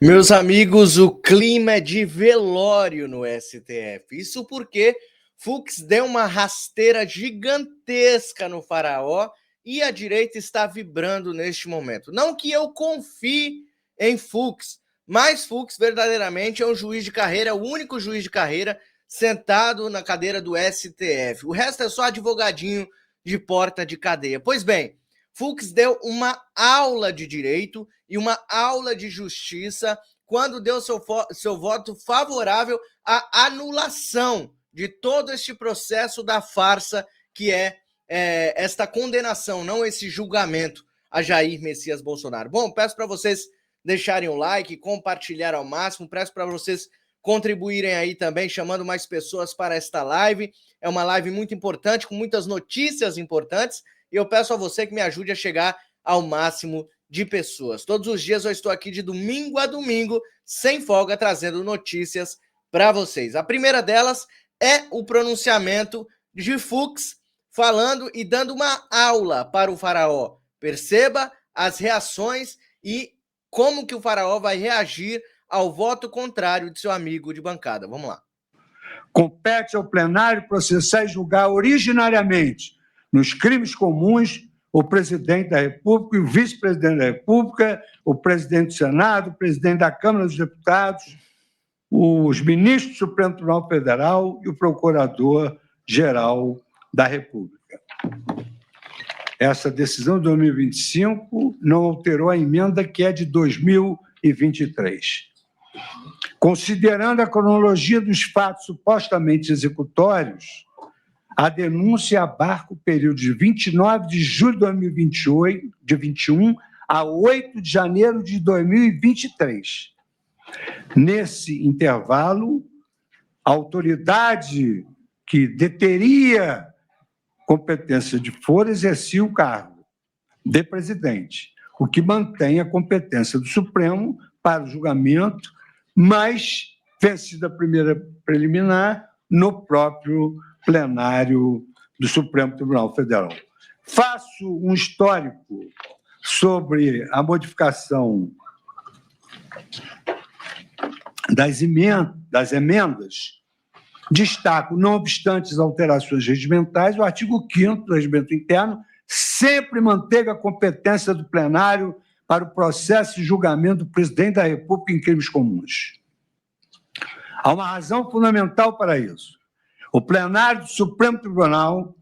Meus amigos, o clima é de velório no STF. Isso porque Fux deu uma rasteira gigantesca no faraó e a direita está vibrando neste momento. Não que eu confie em Fux, mas Fux verdadeiramente é um juiz de carreira, é o único juiz de carreira sentado na cadeira do STF. O resto é só advogadinho de porta de cadeia. Pois bem, Fux deu uma aula de direito e uma aula de justiça quando deu seu voto favorável à anulação de todo este processo da farsa que é esta condenação, não esse julgamento a Jair Messias Bolsonaro. Bom, peço para vocês deixarem o like, compartilhar ao máximo, peço para vocês contribuírem aí também, chamando mais pessoas para esta live. É uma live muito importante, com muitas notícias importantes, e eu peço a você que me ajude a chegar ao máximo de pessoas. Todos os dias eu estou aqui de domingo a domingo, sem folga, trazendo notícias para vocês. A primeira delas é o pronunciamento de Fux falando e dando uma aula para o faraó. Perceba as reações e como que o faraó vai reagir ao voto contrário de seu amigo de bancada. Vamos lá. Compete ao plenário processar e julgar originariamente nos crimes comuns o presidente da República e o vice-presidente da República, o presidente do Senado, o presidente da Câmara dos Deputados, os ministros do Supremo Tribunal Federal e o procurador-geral da República. Essa decisão de 2025 não alterou a emenda que é de 2023. Considerando a cronologia dos fatos supostamente executórios, a denúncia abarca o período de 29 de julho de 2021 a 8 de janeiro de 2023. Nesse intervalo, a autoridade que deteria competência de foro exercia o cargo de presidente, o que mantém a competência do Supremo para o julgamento, mas vencida a primeira preliminar no próprio plenário do Supremo Tribunal Federal. Faço um histórico sobre a modificação das emendas. Destaco, não obstante as alterações regimentais, o artigo 5º do Regimento Interno sempre manteve a competência do plenário para o processo de julgamento do presidente da República em crimes comuns. Há uma razão fundamental para isso. O plenário do Supremo Tribunal,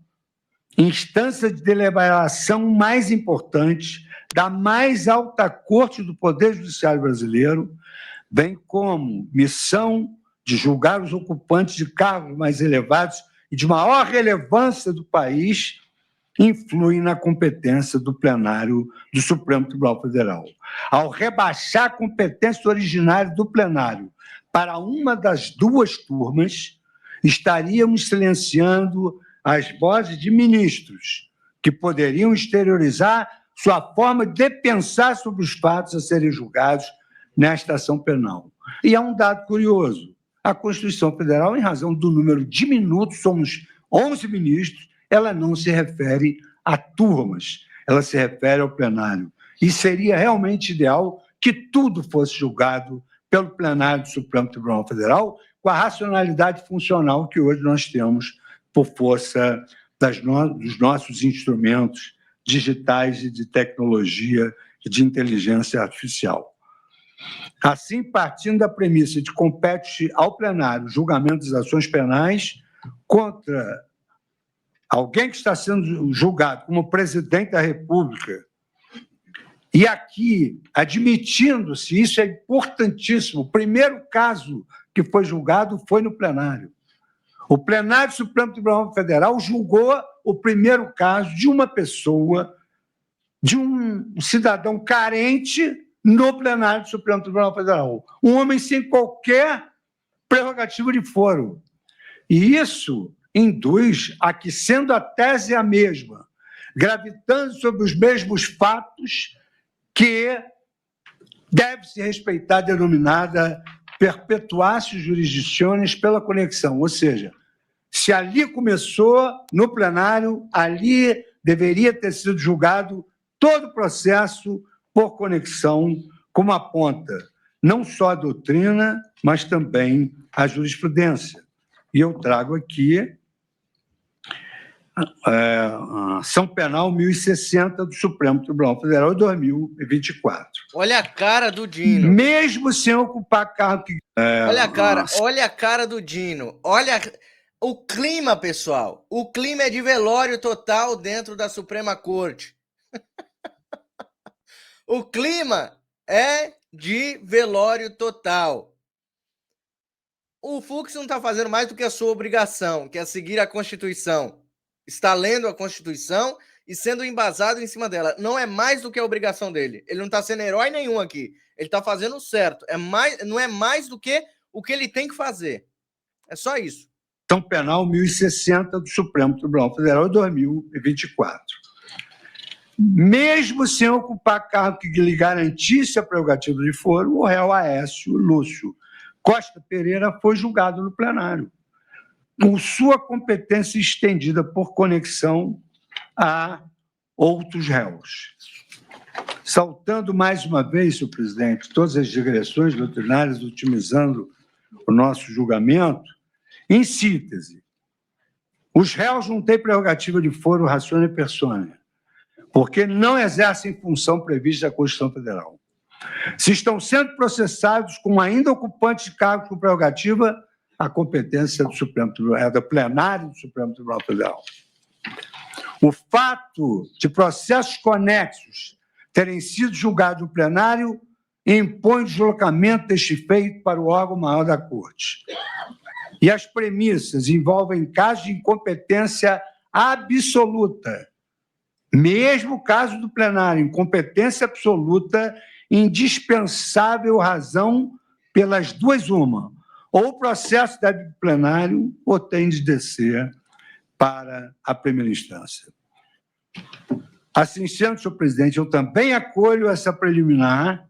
instância de deliberação mais importante da mais alta corte do Poder Judiciário brasileiro, bem como missão de julgar os ocupantes de cargos mais elevados e de maior relevância do país, influem na competência do plenário do Supremo Tribunal Federal. Ao rebaixar a competência originária do plenário para uma das duas turmas, estaríamos silenciando as vozes de ministros que poderiam exteriorizar sua forma de pensar sobre os fatos a serem julgados nesta ação penal. E há um dado curioso. A Constituição Federal, em razão do número diminuto, somos 11 ministros, ela não se refere a turmas, ela se refere ao plenário. E seria realmente ideal que tudo fosse julgado pelo plenário do Supremo Tribunal Federal, com a racionalidade funcional que hoje nós temos por força dos nossos instrumentos digitais e de tecnologia e de inteligência artificial. Assim, partindo da premissa de que compete ao plenário o julgamento das ações penais contra alguém que está sendo julgado como presidente da República, e aqui, admitindo-se, isso é importantíssimo, o primeiro caso que foi julgado foi no plenário. O plenário do Supremo Tribunal Federal julgou o primeiro caso de uma pessoa, de um cidadão carente no plenário do Supremo Tribunal Federal. Um homem sem qualquer prerrogativa de foro. E isso induz a que, sendo a tese a mesma, gravitando sobre os mesmos fatos, que deve-se respeitar a denominada perpetuatio jurisdictionis pela conexão, ou seja, se ali começou, no plenário, ali deveria ter sido julgado todo o processo por conexão, como aponta não só a doutrina, mas também a jurisprudência. E eu trago aqui a ação penal 1060 do Supremo Tribunal Federal de 2024. Olha a cara do Dino. Mesmo sem ocupar cargo que... olha a cara do Dino. Olha o clima, pessoal. O clima é de velório total dentro da Suprema Corte. O clima é de velório total. O Fux não está fazendo mais do que a sua obrigação, que é seguir a Constituição. Está lendo a Constituição e sendo embasado em cima dela. Não é mais do que a obrigação dele. Ele não está sendo herói nenhum aqui. Ele está fazendo o certo. Não é mais do que o que ele tem que fazer. É só isso. Ação Penal 1060 do Supremo Tribunal Federal de 2024. Mesmo sem ocupar cargo que lhe garantisse a prerrogativa de foro, o réu Aécio Lúcio Costa Pereira foi julgado no plenário, com sua competência estendida por conexão a outros réus. Saltando mais uma vez, senhor presidente, todas as digressões doutrinárias, otimizando o nosso julgamento, em síntese, os réus não têm prerrogativa de foro ratione persona, porque não exercem função prevista da Constituição Federal. Se estão sendo processados como ainda ocupantes de cargos com prerrogativa, a competência do Supremo Tribunal, é da plenária do Supremo Tribunal Federal. O fato de processos conexos terem sido julgados no plenário impõe o deslocamento deste feito para o órgão maior da Corte. E as premissas envolvem casos de incompetência absoluta. Mesmo o caso do plenário, incompetência absoluta, indispensável razão pelas duas uma. Ou o processo deve ir plenário ou tem de descer para a primeira instância. Assim sendo, senhor presidente, eu também acolho essa preliminar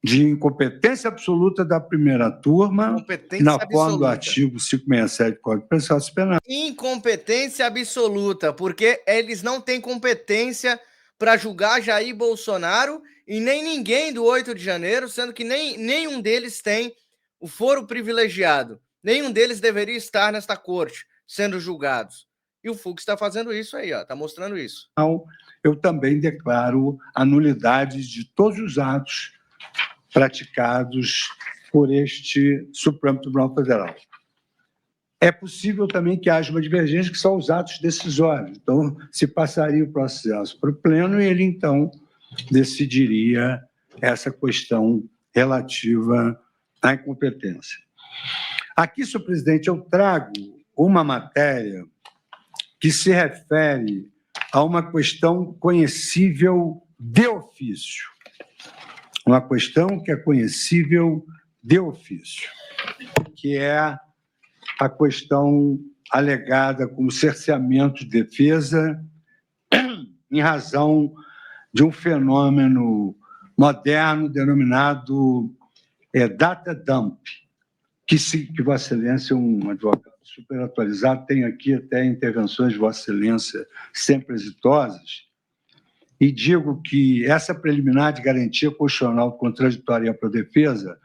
de incompetência absoluta da primeira turma, na forma do artigo 567 do Código de Processo Penal. Incompetência absoluta, porque eles não têm competência para julgar Jair Bolsonaro e nem ninguém do 8 de janeiro, sendo que nenhum deles tem o foro privilegiado. Nenhum deles deveria estar nesta corte, sendo julgados. E o Fux está fazendo isso aí, está mostrando isso. Eu também declaro a nulidade de todos os atos praticados por este Supremo Tribunal Federal. É possível também que haja uma divergência, que são os atos decisórios. Então, se passaria o processo para o pleno e ele, então, decidiria essa questão relativa à incompetência. Aqui, senhor presidente, eu trago uma matéria que se refere a uma questão conhecível de ofício. Uma questão que é conhecível de ofício, que é a questão alegada como cerceamento de defesa em razão de um fenômeno moderno denominado data dump, que Vossa Excelência é um advogado super atualizado, tem aqui até intervenções de Vossa Excelência sempre exitosas, e digo que essa preliminar de garantia constitucional contraditória para a defesa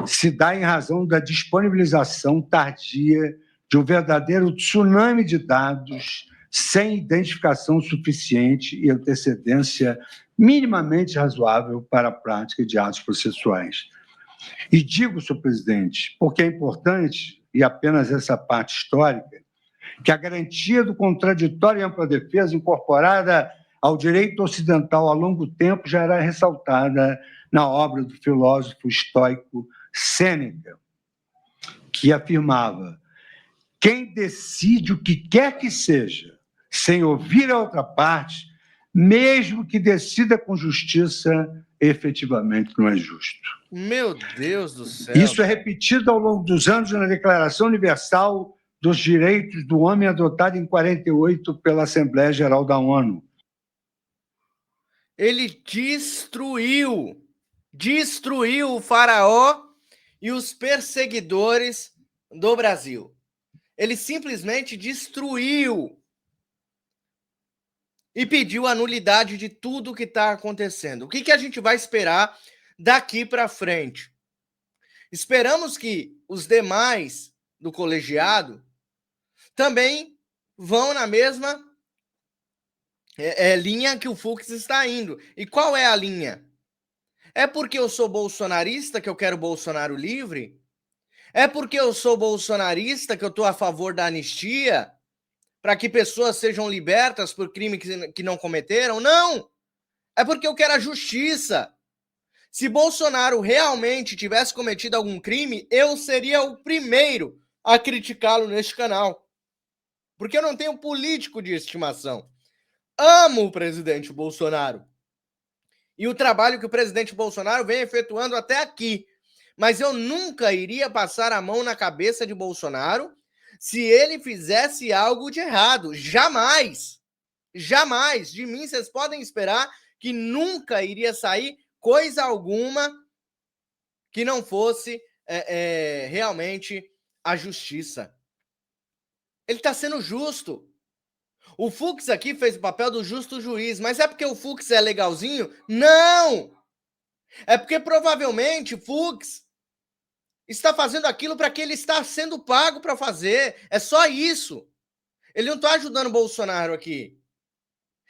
se dá em razão da disponibilização tardia de um verdadeiro tsunami de dados sem identificação suficiente e antecedência minimamente razoável para a prática de atos processuais. E digo, senhor presidente, porque é importante, e apenas essa parte histórica, que a garantia do contraditório e ampla defesa incorporada ao direito ocidental há longo tempo já era ressaltada na obra do filósofo estoico Sêneca, que afirmava: quem decide o que quer que seja, sem ouvir a outra parte, mesmo que decida com justiça, efetivamente não é justo. Meu Deus do céu! Isso é repetido ao longo dos anos na Declaração Universal dos Direitos do Homem, adotada em 48 pela Assembleia Geral da ONU. Ele destruiu o faraó e os perseguidores do Brasil. Ele simplesmente destruiu e pediu a nulidade de tudo que está acontecendo. O que a gente vai esperar daqui para frente. Esperamos que os demais do colegiado também vão na mesma linha que o Fux está indo. E qual é a linha? É porque eu sou bolsonarista que eu quero Bolsonaro livre? É porque eu sou bolsonarista que eu estou a favor da anistia para que pessoas sejam libertas por crime que não cometeram? Não! É porque eu quero a justiça. Se Bolsonaro realmente tivesse cometido algum crime, eu seria o primeiro a criticá-lo neste canal. Porque eu não tenho político de estimação. Amo o presidente Bolsonaro. E o trabalho que o presidente Bolsonaro vem efetuando até aqui. Mas eu nunca iria passar a mão na cabeça de Bolsonaro se ele fizesse algo de errado. Jamais. Jamais. De mim, vocês podem esperar que nunca iria sair coisa alguma que não fosse realmente a justiça. Ele está sendo justo. O Fux aqui fez o papel do justo juiz, mas é porque o Fux é legalzinho? Não! É porque provavelmente o Fux está fazendo aquilo para que ele está sendo pago para fazer. É só isso. Ele não está ajudando o Bolsonaro aqui.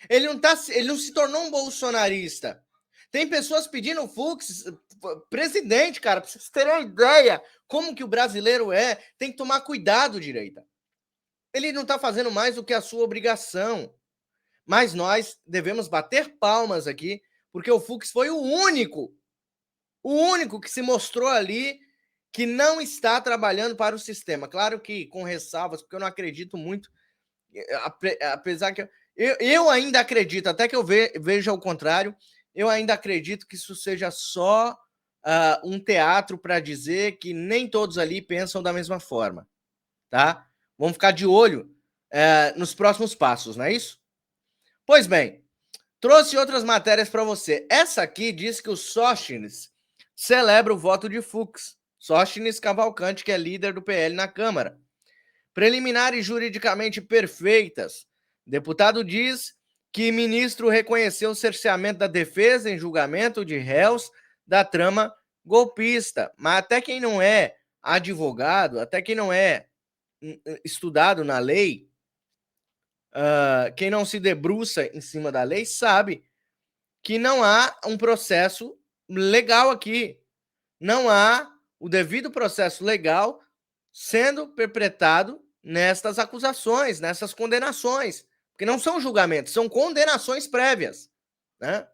Ele não se tornou um bolsonarista. Tem pessoas pedindo o Fux, presidente, cara, para vocês terem uma ideia como que o brasileiro é, tem que tomar cuidado, direita. Ele não está fazendo mais do que a sua obrigação. Mas nós devemos bater palmas aqui, porque o Fux foi o único que se mostrou ali que não está trabalhando para o sistema. Claro que com ressalvas, porque eu não acredito muito, apesar que eu ainda acredito, até que eu veja o contrário, eu ainda acredito que isso seja só um teatro para dizer que nem todos ali pensam da mesma forma, tá? Vamos ficar de olho nos próximos passos, não é isso? Pois bem, trouxe outras matérias para você. Essa aqui diz que o Sóstenes celebra o voto de Fux. Sóstenes Cavalcante, que é líder do PL na Câmara. Preliminares juridicamente perfeitas. Deputado diz que ministro reconheceu o cerceamento da defesa em julgamento de réus da trama golpista. Mas até quem não é advogado, até quem não é estudado na lei, quem não se debruça em cima da lei sabe que não há um processo legal aqui. Não há o devido processo legal sendo perpetrado nestas acusações, nessas condenações. Porque não são julgamentos, são condenações prévias, né?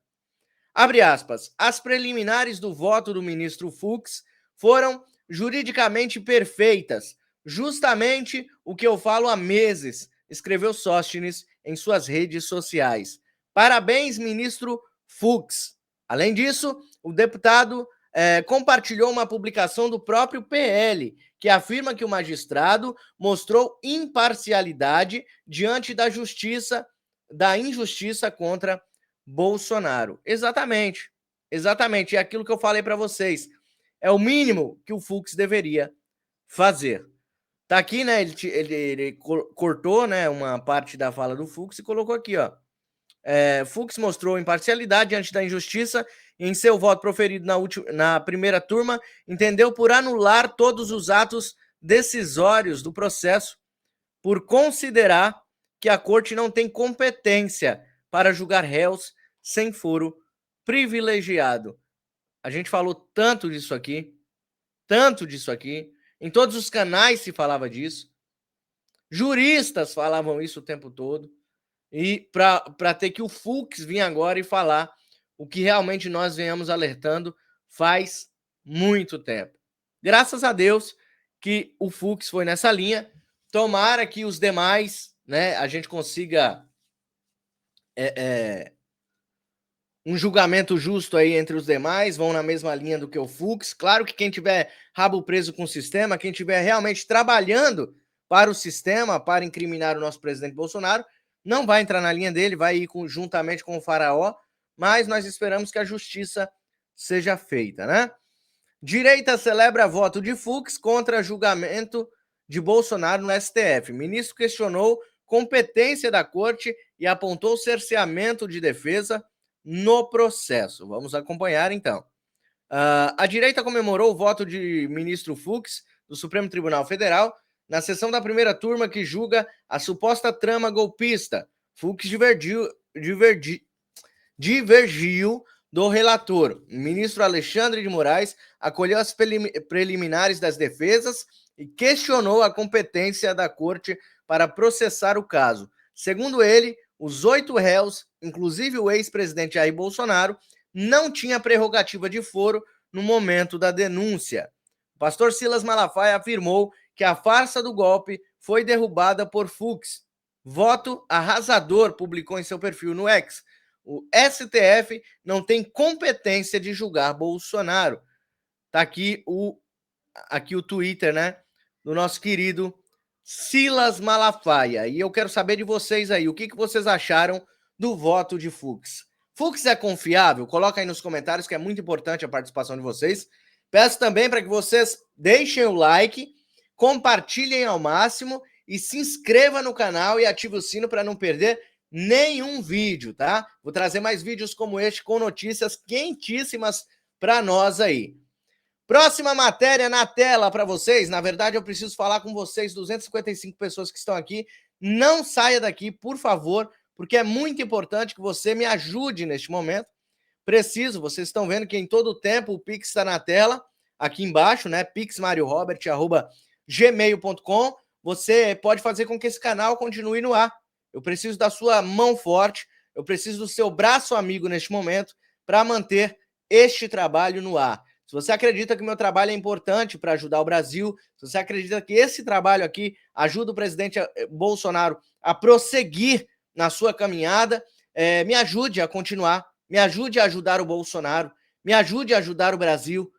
Abre aspas. As preliminares do voto do ministro Fux foram juridicamente perfeitas. Justamente o que eu falo há meses, escreveu Sóstenes em suas redes sociais. Parabéns, ministro Fux. Além disso, o deputado compartilhou uma publicação do próprio PL, que afirma que o magistrado mostrou imparcialidade diante da injustiça contra Bolsonaro. Exatamente. Exatamente. É aquilo que eu falei para vocês. É o mínimo que o Fux deveria fazer. Tá aqui, né? Ele cortou, né, uma parte da fala do Fux e colocou aqui, ó. Fux mostrou imparcialidade diante da injustiça e em seu voto proferido na primeira turma, entendeu por anular todos os atos decisórios do processo, por considerar que a corte não tem competência para julgar réus sem foro privilegiado. A gente falou tanto disso aqui, em todos os canais se falava disso, juristas falavam isso o tempo todo, e para ter que o Fux vir agora e falar o que realmente nós venhamos alertando faz muito tempo. Graças a Deus que o Fux foi nessa linha. Tomara que os demais, né, a gente consiga um julgamento justo aí entre os demais, vão na mesma linha do que o Fux. Claro que quem tiver rabo preso com o sistema, quem tiver realmente trabalhando para o sistema, para incriminar o nosso presidente Bolsonaro, não vai entrar na linha dele, vai ir juntamente com o faraó, mas nós esperamos que a justiça seja feita, né? Direita celebra voto de Fux contra julgamento de Bolsonaro no STF. O ministro questionou competência da corte e apontou cerceamento de defesa no processo. Vamos acompanhar, então. A direita comemorou o voto de ministro Fux do Supremo Tribunal Federal na sessão da primeira turma que julga a suposta trama golpista. Fux divergiu do relator. O ministro Alexandre de Moraes acolheu as preliminares das defesas e questionou a competência da corte para processar o caso. Segundo ele, os 8 réus, inclusive o ex-presidente Jair Bolsonaro, não tinha prerrogativa de foro no momento da denúncia. O pastor Silas Malafaia afirmou que a farsa do golpe foi derrubada por Fux. Voto arrasador, publicou em seu perfil no X. O STF não tem competência de julgar Bolsonaro. Tá aqui o Twitter, né, do nosso querido Silas Malafaia. E eu quero saber de vocês aí, o que vocês acharam do voto de Fux? Fux é confiável? Coloca aí nos comentários, que é muito importante a participação de vocês. Peço também para que vocês deixem o like, compartilhem ao máximo e se inscreva no canal e ative o sino para não perder nenhum vídeo, tá? Vou trazer mais vídeos como este com notícias quentíssimas para nós aí. Próxima matéria na tela para vocês. Na verdade, eu preciso falar com vocês, 255 pessoas que estão aqui. Não saia daqui, por favor, porque é muito importante que você me ajude neste momento. Vocês estão vendo que em todo o tempo o Pix está na tela, aqui embaixo, né? pixmariorobert@gmail.com. Você pode fazer com que esse canal continue no ar. Eu preciso da sua mão forte, eu preciso do seu braço amigo neste momento para manter este trabalho no ar. Se você acredita que o meu trabalho é importante para ajudar o Brasil, se você acredita que esse trabalho aqui ajuda o presidente Bolsonaro a prosseguir na sua caminhada, me ajude a continuar, me ajude a ajudar o Bolsonaro, me ajude a ajudar o Brasil,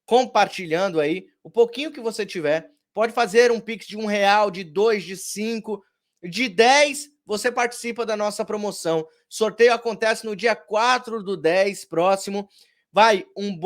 compartilhando aí o pouquinho que você tiver. Pode fazer um Pix de R$1, de 2, de 5, de 10, você participa da nossa promoção. Sorteio acontece no dia 4/10 próximo. Vai um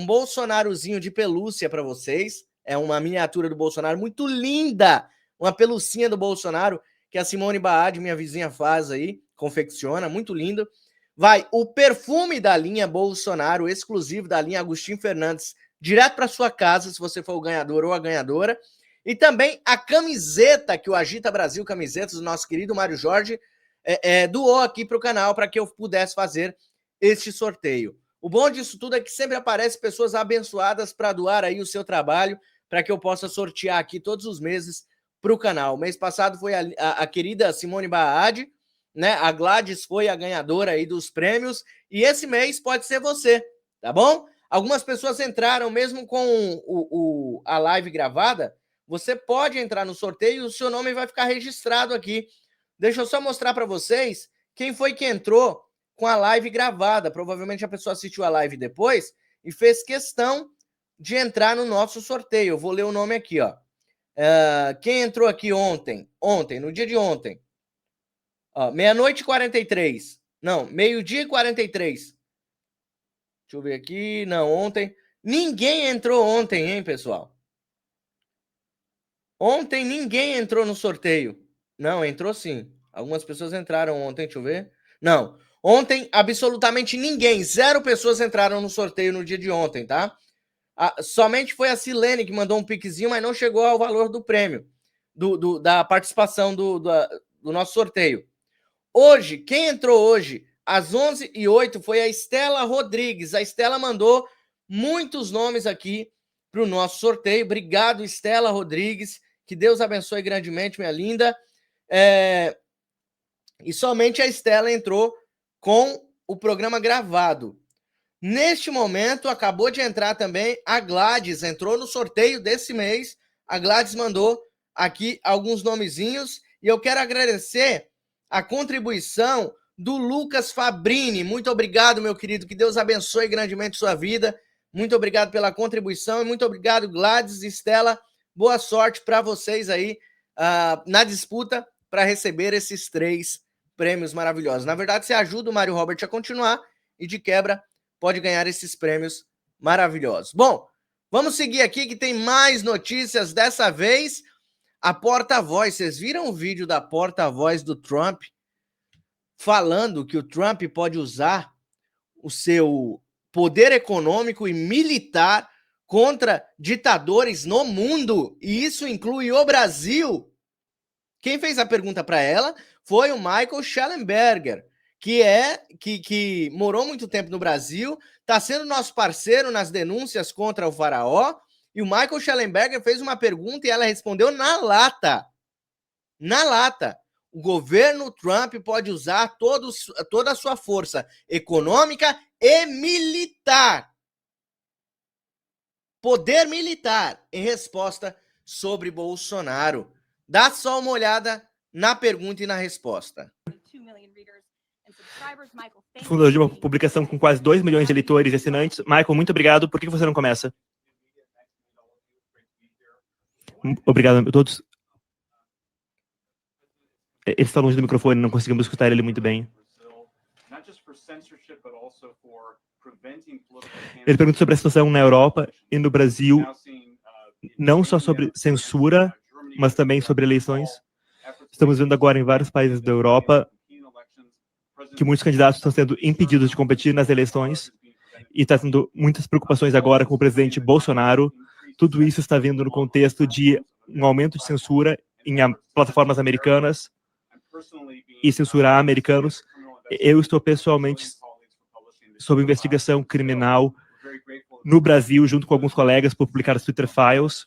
Bolsonarozinho de pelúcia para vocês. É uma miniatura do Bolsonaro muito linda. Uma pelucinha do Bolsonaro que a Simone Baad, minha vizinha, faz aí, confecciona, muito lindo. Vai o perfume da linha Bolsonaro, exclusivo da linha Agostinho Fernandes, direto para sua casa, se você for o ganhador ou a ganhadora. E também a camiseta que o Agita Brasil Camisetas, do nosso querido Mário Jorge, doou aqui para o canal para que eu pudesse fazer este sorteio. O bom disso tudo é que sempre aparecem pessoas abençoadas para doar aí o seu trabalho, para que eu possa sortear aqui todos os meses para o canal. O mês passado foi a querida Simone Baad, né? A Gladys foi a ganhadora aí dos prêmios, e esse mês pode ser você, tá bom? Algumas pessoas entraram mesmo com a live gravada. Você pode entrar no sorteio e o seu nome vai ficar registrado aqui. Deixa eu só mostrar para vocês quem foi que entrou com a live gravada. Provavelmente a pessoa assistiu a live depois e fez questão de entrar no nosso sorteio. Eu vou ler o nome aqui, ó. Quem entrou aqui ontem, no dia de ontem, meia-noite e 43. Não, meio-dia e 43. Deixa eu ver aqui. Não, ontem. Ninguém entrou ontem, hein, pessoal? Ontem ninguém entrou no sorteio. Não, entrou sim. Algumas pessoas entraram ontem, deixa eu ver. Não, ontem absolutamente ninguém, 0 pessoas entraram no sorteio no dia de ontem, tá? Somente foi a Silene que mandou um piquezinho, mas não chegou ao valor do prêmio, da participação do nosso sorteio. Hoje, quem entrou hoje, às 11h08, foi a Estela Rodrigues. A Estela mandou muitos nomes aqui para o nosso sorteio. Obrigado, Estela Rodrigues. Que Deus abençoe grandemente, minha linda. E somente a Estela entrou com o programa gravado. Neste momento, acabou de entrar também a Gladys, entrou no sorteio desse mês. A Gladys mandou aqui alguns nomezinhos e eu quero agradecer a contribuição do Lucas Fabrini. Muito obrigado, meu querido, que Deus abençoe grandemente sua vida. Muito obrigado pela contribuição e muito obrigado, Gladys e Estela. Boa sorte para vocês aí na disputa para receber esses 3 prêmios maravilhosos. Na verdade, você ajuda o Mário Robert a continuar e, de quebra, pode ganhar esses prêmios maravilhosos. Bom, vamos seguir aqui que tem mais notícias. Dessa vez, a porta-voz. Vocês viram o vídeo da porta-voz do Trump falando que o Trump pode usar o seu poder econômico e militar contra ditadores no mundo, e isso inclui o Brasil. Quem fez a pergunta para ela foi o Michael Schellenberger, que morou muito tempo no Brasil, está sendo nosso parceiro nas denúncias contra o faraó, e o Michael Schellenberger fez uma pergunta e ela respondeu na lata. Na lata. O governo Trump pode usar toda a sua força econômica e militar, poder militar, em resposta sobre Bolsonaro. Dá só uma olhada na pergunta e na resposta. Fundador de uma publicação com quase 2 milhões de leitores e assinantes. Michael, muito obrigado. Por que você não começa? Obrigado a todos. Ele está longe do microfone, não conseguimos escutar ele muito bem. Ele pergunta sobre a situação na Europa e no Brasil, não só sobre censura, mas também sobre eleições. Estamos vendo agora em vários países da Europa que muitos candidatos estão sendo impedidos de competir nas eleições e está tendo muitas preocupações agora com o presidente Bolsonaro. Tudo isso está vindo no contexto de um aumento de censura em plataformas americanas e censurar americanos. Eu estou pessoalmente sob investigação criminal no Brasil, junto com alguns colegas, por publicar os Twitter Files.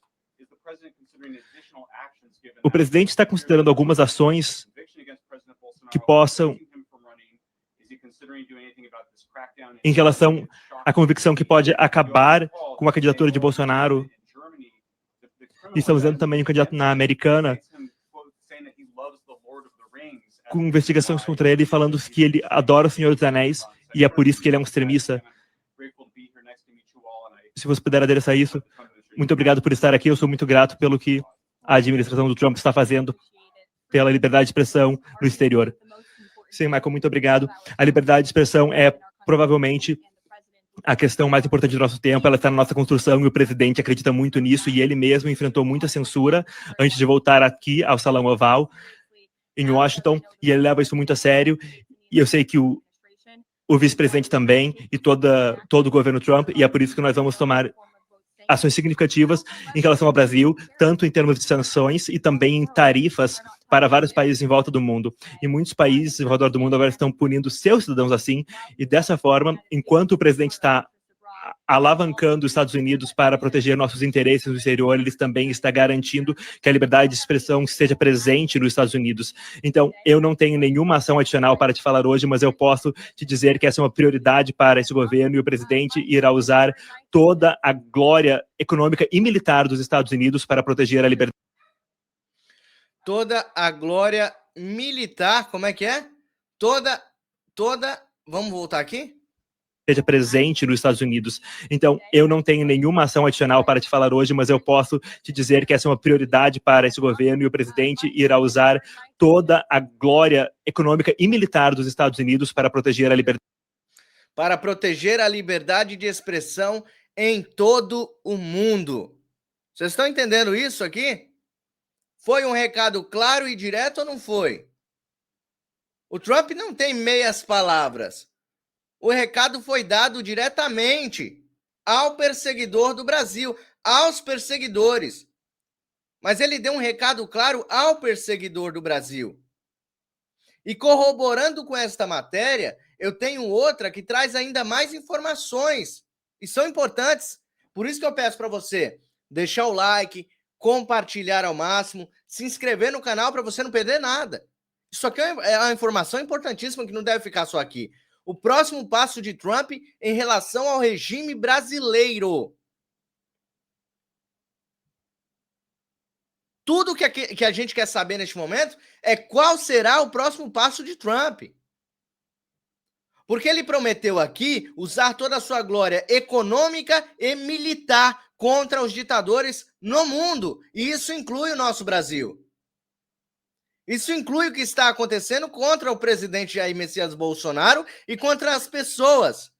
O presidente está considerando algumas ações que possam, em relação à convicção que pode acabar com a candidatura de Bolsonaro. E estamos vendo também um candidato na Americana com investigações contra ele, falando que ele adora o Senhor dos Anéis e é por isso que ele é um extremista. Se você puder adereçar isso, muito obrigado por estar aqui. Eu sou muito grato pelo que a administração do Trump está fazendo pela liberdade de expressão no exterior. Sim, Michael, muito obrigado. A liberdade de expressão é provavelmente a questão mais importante do nosso tempo. Ela está na nossa construção e o presidente acredita muito nisso e ele mesmo enfrentou muita censura antes de voltar aqui ao Salão Oval em Washington, e ele leva isso muito a sério, e eu sei que o vice-presidente também, e todo o governo Trump, e é por isso que nós vamos tomar ações significativas em relação ao Brasil, tanto em termos de sanções e também em tarifas para vários países em volta do mundo. E muitos países ao redor do mundo agora estão punindo seus cidadãos assim, e dessa forma, enquanto o presidente está alavancando os Estados Unidos para proteger nossos interesses no exterior, eles também está garantindo que a liberdade de expressão esteja presente nos Estados Unidos. Então, eu não tenho nenhuma ação adicional para te falar hoje, mas eu posso te dizer que essa é uma prioridade para esse governo e o presidente irá usar toda a glória econômica e militar dos Estados Unidos para proteger a liberdade. Toda a glória militar, como é que é? Toda, vamos voltar aqui? Esteja presente nos Estados Unidos. Então, eu não tenho nenhuma ação adicional para te falar hoje, mas eu posso te dizer que essa é uma prioridade para esse governo e o presidente irá usar toda a glória econômica e militar dos Estados Unidos para proteger a liberdade. Para proteger a liberdade de expressão em todo o mundo. Vocês estão entendendo isso aqui? Foi um recado claro e direto ou não foi? O Trump não tem meias palavras. O recado foi dado diretamente ao perseguidor do Brasil, aos perseguidores. Mas ele deu um recado claro ao perseguidor do Brasil. E corroborando com esta matéria, eu tenho outra que traz ainda mais informações. E são importantes. Por isso que eu peço para você deixar o like, compartilhar ao máximo, se inscrever no canal para você não perder nada. Isso aqui é uma informação importantíssima que não deve ficar só aqui. O próximo passo de Trump em relação ao regime brasileiro. Tudo que a gente quer saber neste momento é qual será o próximo passo de Trump. Porque ele prometeu aqui usar toda a sua glória econômica e militar contra os ditadores no mundo. E isso inclui o nosso Brasil. Isso inclui o que está acontecendo contra o presidente Jair Messias Bolsonaro e contra as pessoas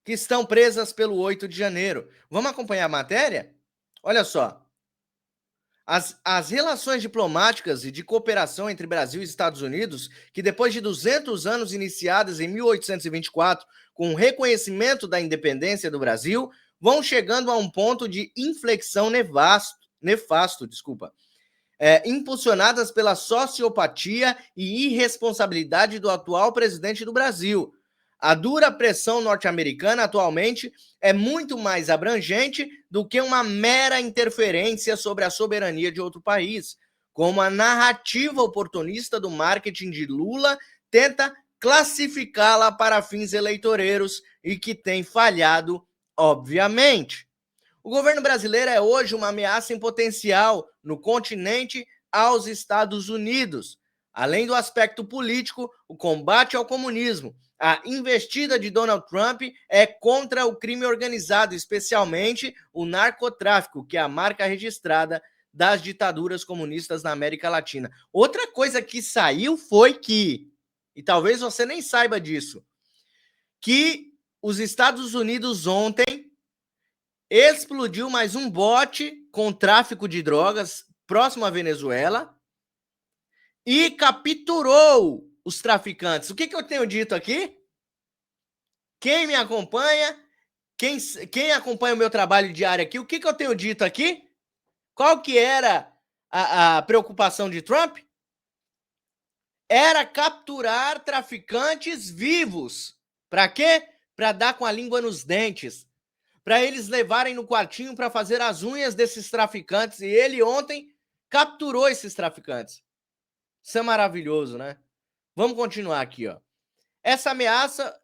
que estão presas pelo 8 de janeiro. Vamos acompanhar a matéria? Olha só. As relações diplomáticas e de cooperação entre Brasil e Estados Unidos, que depois de 200 anos iniciadas em 1824, com o reconhecimento da independência do Brasil, vão chegando a um ponto de inflexão nefasto, impulsionadas pela sociopatia e irresponsabilidade do atual presidente do Brasil. A dura pressão norte-americana atualmente é muito mais abrangente do que uma mera interferência sobre a soberania de outro país, como a narrativa oportunista do marketing de Lula tenta classificá-la para fins eleitoreiros e que tem falhado, obviamente. O governo brasileiro é hoje uma ameaça em potencial no continente aos Estados Unidos. Além do aspecto político, o combate ao comunismo, a investida de Donald Trump é contra o crime organizado, especialmente o narcotráfico, que é a marca registrada das ditaduras comunistas na América Latina. Outra coisa que saiu foi que, e talvez você nem saiba disso, que os Estados Unidos ontem explodiu mais um bote com tráfico de drogas próximo à Venezuela e capturou os traficantes. O que eu tenho dito aqui? Quem me acompanha, quem acompanha o meu trabalho diário aqui, o que eu tenho dito aqui? Qual que era a preocupação de Trump? Era capturar traficantes vivos. Para quê? Para dar com a língua nos dentes. Para eles levarem no quartinho para fazer as unhas desses traficantes. E ele ontem capturou esses traficantes. Isso é maravilhoso, né? Vamos continuar aqui, ó. Essa ameaça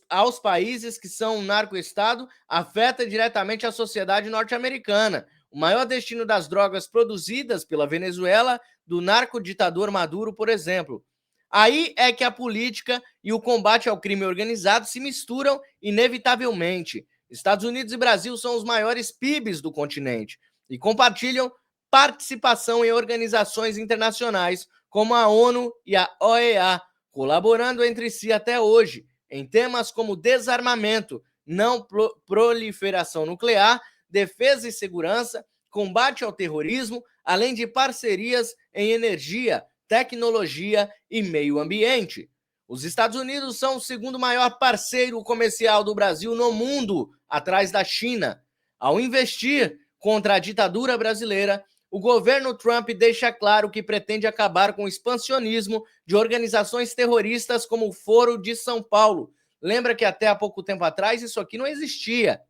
aos países que são um narco-estado afeta diretamente a sociedade norte-americana. O maior destino das drogas produzidas pela Venezuela, do narco-ditador Maduro, por exemplo. Aí é que a política e o combate ao crime organizado se misturam inevitavelmente. Estados Unidos e Brasil são os maiores PIBs do continente e compartilham participação em organizações internacionais como a ONU e a OEA, colaborando entre si até hoje em temas como desarmamento, não proliferação nuclear, defesa e segurança, combate ao terrorismo, além de parcerias em energia, tecnologia e meio ambiente. Os Estados Unidos são o segundo maior parceiro comercial do Brasil no mundo, atrás da China. Ao investir contra a ditadura brasileira, o governo Trump deixa claro que pretende acabar com o expansionismo de organizações terroristas como o Foro de São Paulo. Lembra que até há pouco tempo atrás isso aqui não existia.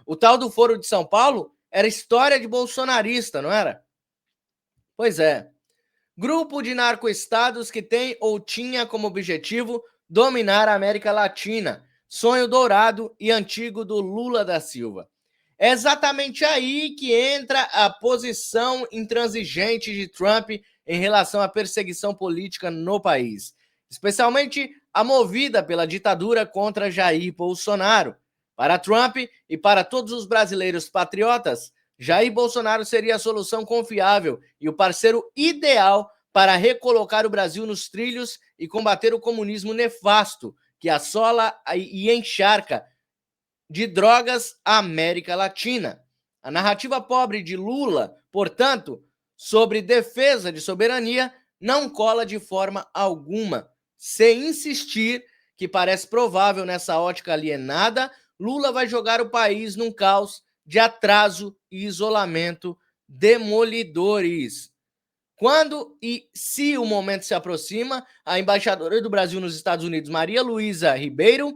O tal do Foro de São Paulo era história de bolsonarista, não era? Pois é. Grupo de narcoestados que tem ou tinha como objetivo dominar a América Latina. Sonho dourado e antigo do Lula da Silva. É exatamente aí que entra a posição intransigente de Trump em relação à perseguição política no país, especialmente a movida pela ditadura contra Jair Bolsonaro. Para Trump e para todos os brasileiros patriotas, Jair Bolsonaro seria a solução confiável e o parceiro ideal para recolocar o Brasil nos trilhos e combater o comunismo nefasto que assola e encharca de drogas à América Latina. A narrativa pobre de Lula, portanto, sobre defesa de soberania, não cola de forma alguma. Se insistir, que parece provável nessa ótica alienada, Lula vai jogar o país num caos de atraso e isolamento demolidores. Quando e se o momento se aproxima, a embaixadora do Brasil nos Estados Unidos, Maria Luísa Ribeiro,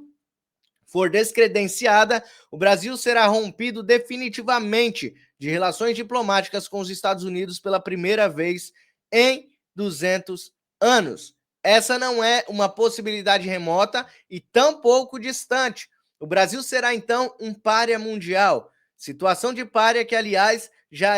for descredenciada, o Brasil será rompido definitivamente de relações diplomáticas com os Estados Unidos pela primeira vez em 200 anos. Essa não é uma possibilidade remota e tampouco distante. O Brasil será, então, um pária mundial. Situação de pária que, aliás, já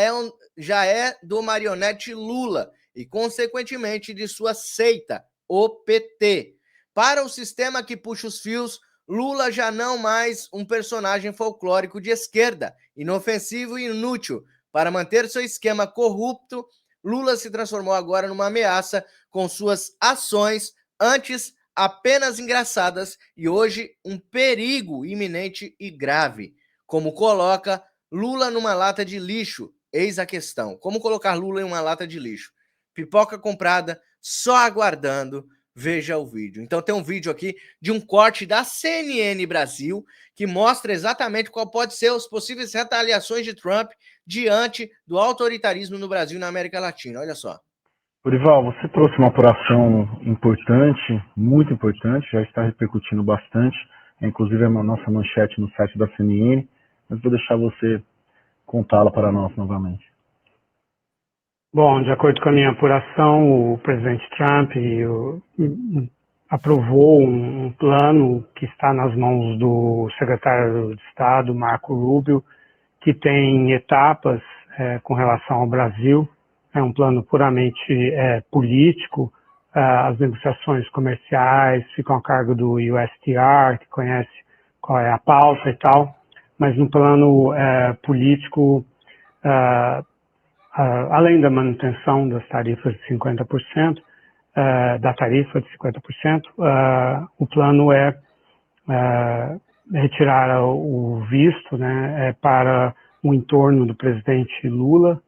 é do marionete Lula e, consequentemente, de sua seita, o PT. Para o sistema que puxa os fios, Lula já não mais um personagem folclórico de esquerda, inofensivo e inútil. Para manter seu esquema corrupto, Lula se transformou agora numa ameaça com suas ações, antes apenas engraçadas e hoje um perigo iminente e grave. Como coloca Lula numa lata de lixo, Eis a questão. Como colocar Lula em uma lata de lixo? Pipoca comprada, só aguardando. Veja o vídeo. Então tem um vídeo aqui de um corte da CNN Brasil que mostra exatamente qual pode ser as possíveis retaliações de Trump diante do autoritarismo no Brasil e na América Latina. Olha só. Dorival, você trouxe uma apuração importante, muito importante, já está repercutindo bastante, inclusive é a nossa manchete no site da CNN, mas vou deixar você contá-la para nós novamente. Bom, de acordo com a minha apuração, o presidente Trump aprovou um plano que está nas mãos do secretário de Estado, Marco Rubio, que tem etapas com relação ao Brasil. É um plano puramente político. As negociações comerciais ficam a cargo do USTR, que conhece qual é a pauta e tal, mas no plano político, além da manutenção das tarifas de 50%, da tarifa de 50%, o plano é retirar o visto, né, para o entorno do presidente Lula,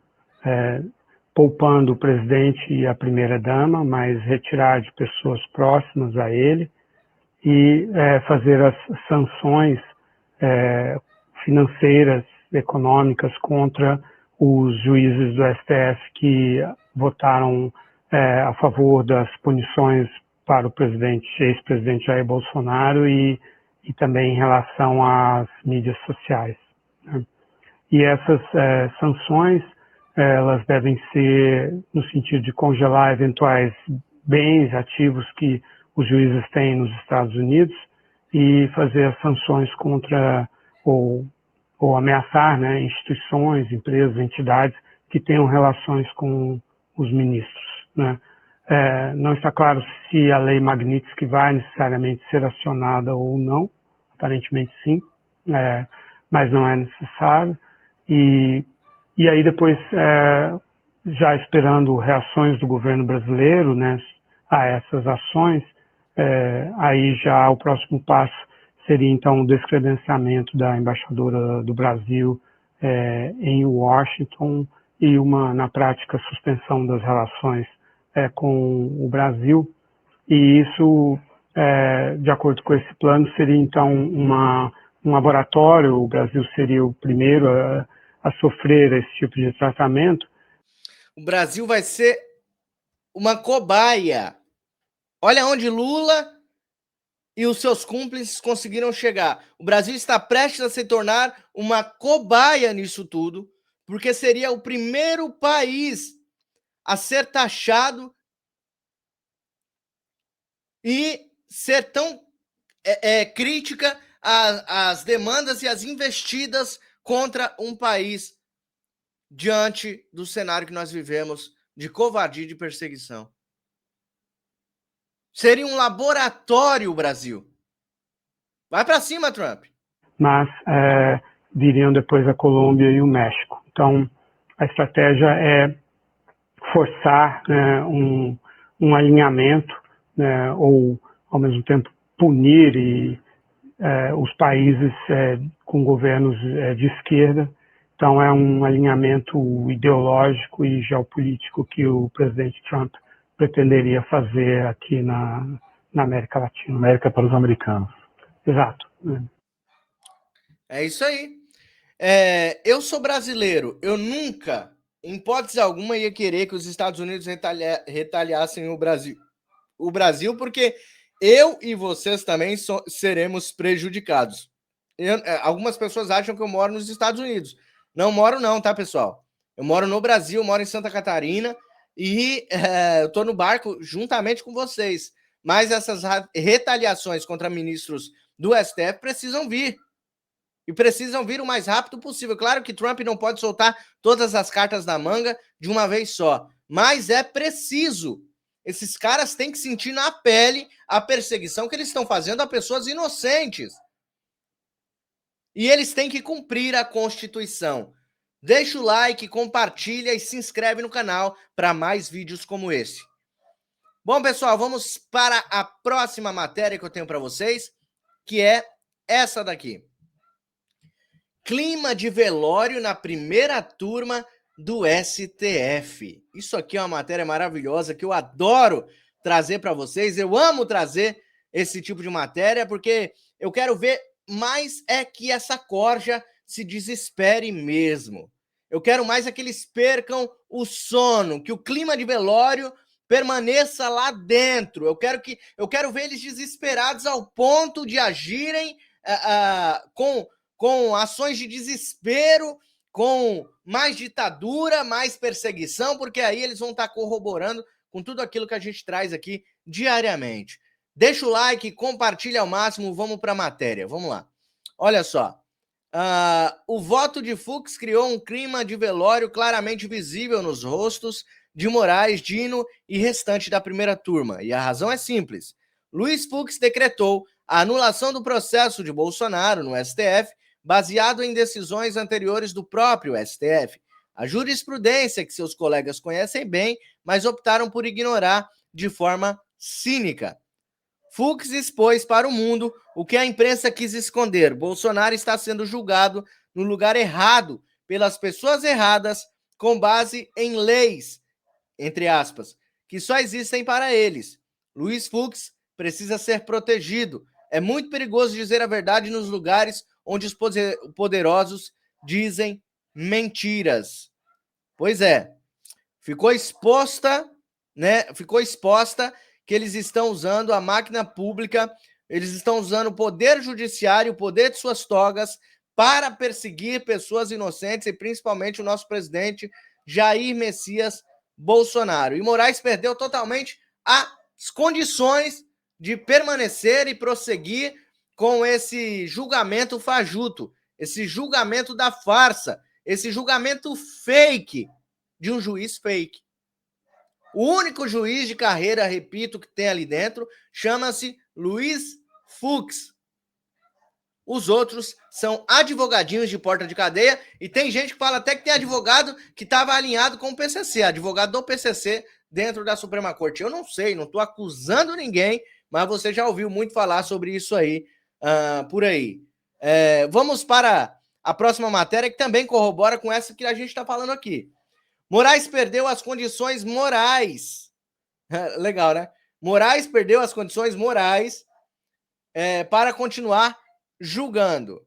poupando o presidente e a primeira-dama, mas retirar de pessoas próximas a ele e fazer as sanções financeiras, econômicas contra os juízes do STF que votaram a favor das punições para o ex-presidente Jair Bolsonaro e também em relação às mídias sociais, né? E essas sanções, elas devem ser no sentido de congelar eventuais bens ativos que os juízes têm nos Estados Unidos e fazer as sanções contra ou ameaçar, né, instituições, empresas, entidades que tenham relações com os ministros, né? Não está claro se a lei Magnitsky vai necessariamente ser acionada ou não, aparentemente sim, mas não é necessário. E aí depois, já esperando reações do governo brasileiro, né, a essas ações, aí já o próximo passo seria, então, o descredenciamento da embaixadora do Brasil em Washington e na prática, suspensão das relações com o Brasil. E isso, de acordo com esse plano, seria, então, um laboratório. O Brasil seria o primeiro a sofrer esse tipo de tratamento. O Brasil vai ser uma cobaia. Olha onde Lula e os seus cúmplices conseguiram chegar. O Brasil está prestes a se tornar uma cobaia nisso tudo, porque seria o primeiro país a ser taxado e ser tão crítica às demandas e às investidas contra um país diante do cenário que nós vivemos de covardia e de perseguição. Seria um laboratório o Brasil. Vai para cima, Trump. Mas viriam depois a Colômbia e o México. Então, a estratégia é forçar um alinhamento, né, ou, ao mesmo tempo, punir os países com governos de esquerda. Então, é um alinhamento ideológico e geopolítico que o presidente Trump pretenderia fazer aqui na América Latina. América para os americanos. Exato. É isso aí. Eu sou brasileiro. Eu nunca, em hipótese alguma, ia querer que os Estados Unidos retaliassem o Brasil. O Brasil, porque eu e vocês também seremos prejudicados. Algumas pessoas acham que eu moro nos Estados Unidos. Não moro não, tá, pessoal? Eu moro no Brasil, moro em Santa Catarina e eu tô no barco juntamente com vocês. Mas essas retaliações contra ministros do STF precisam vir. E precisam vir o mais rápido possível. Claro que Trump não pode soltar todas as cartas na manga de uma vez só. Mas é preciso. Esses caras têm que sentir na pele a perseguição que eles estão fazendo a pessoas inocentes. E eles têm que cumprir a Constituição. Deixa o like, compartilha e se inscreve no canal para mais vídeos como esse. Bom, pessoal, vamos para a próxima matéria que eu tenho para vocês, que é essa daqui. Clima de velório na primeira turma do STF. Isso aqui é uma matéria maravilhosa que eu adoro trazer para vocês. Eu amo trazer esse tipo de matéria porque eu quero ver mais é que essa corja se desespere mesmo. Eu quero mais é que eles percam o sono, que o clima de velório permaneça lá dentro. Eu quero ver eles desesperados ao ponto de agirem com ações de desespero, com mais ditadura, mais perseguição, porque aí eles vão estar corroborando com tudo aquilo que a gente traz aqui diariamente. Deixa o like, compartilha ao máximo, vamos para a matéria. Vamos lá. Olha só. O voto de Fux criou um clima de velório claramente visível nos rostos de Moraes, Dino e restante da primeira turma. E a razão é simples. Luiz Fux decretou a anulação do processo de Bolsonaro no STF, baseado em decisões anteriores do próprio STF. A jurisprudência que seus colegas conhecem bem, mas optaram por ignorar de forma cínica. Fux expôs para o mundo o que a imprensa quis esconder. Bolsonaro está sendo julgado no lugar errado, pelas pessoas erradas, com base em leis, entre aspas, que só existem para eles. Luiz Fux precisa ser protegido. É muito perigoso dizer a verdade nos lugares onde os poderosos dizem mentiras. Pois é, ficou exposta, né? Ficou exposta que eles estão usando a máquina pública, eles estão usando o poder judiciário, o poder de suas togas, para perseguir pessoas inocentes e principalmente o nosso presidente Jair Messias Bolsonaro. E Moraes perdeu totalmente as condições de permanecer e prosseguir com esse julgamento fajuto, esse julgamento da farsa, esse julgamento fake de um juiz fake. O único juiz de carreira, repito, que tem ali dentro, chama-se Luiz Fux. Os outros são advogadinhos de porta de cadeia, e tem gente que fala até que tem advogado que estava alinhado com o PCC, advogado do PCC dentro da Suprema Corte. Eu não sei, não estou acusando ninguém, mas você já ouviu muito falar sobre isso aí, por aí. Vamos para a próxima matéria, que também corrobora com essa que a gente está falando aqui. Moraes perdeu as condições morais. Legal, né? Moraes perdeu as condições morais para continuar julgando.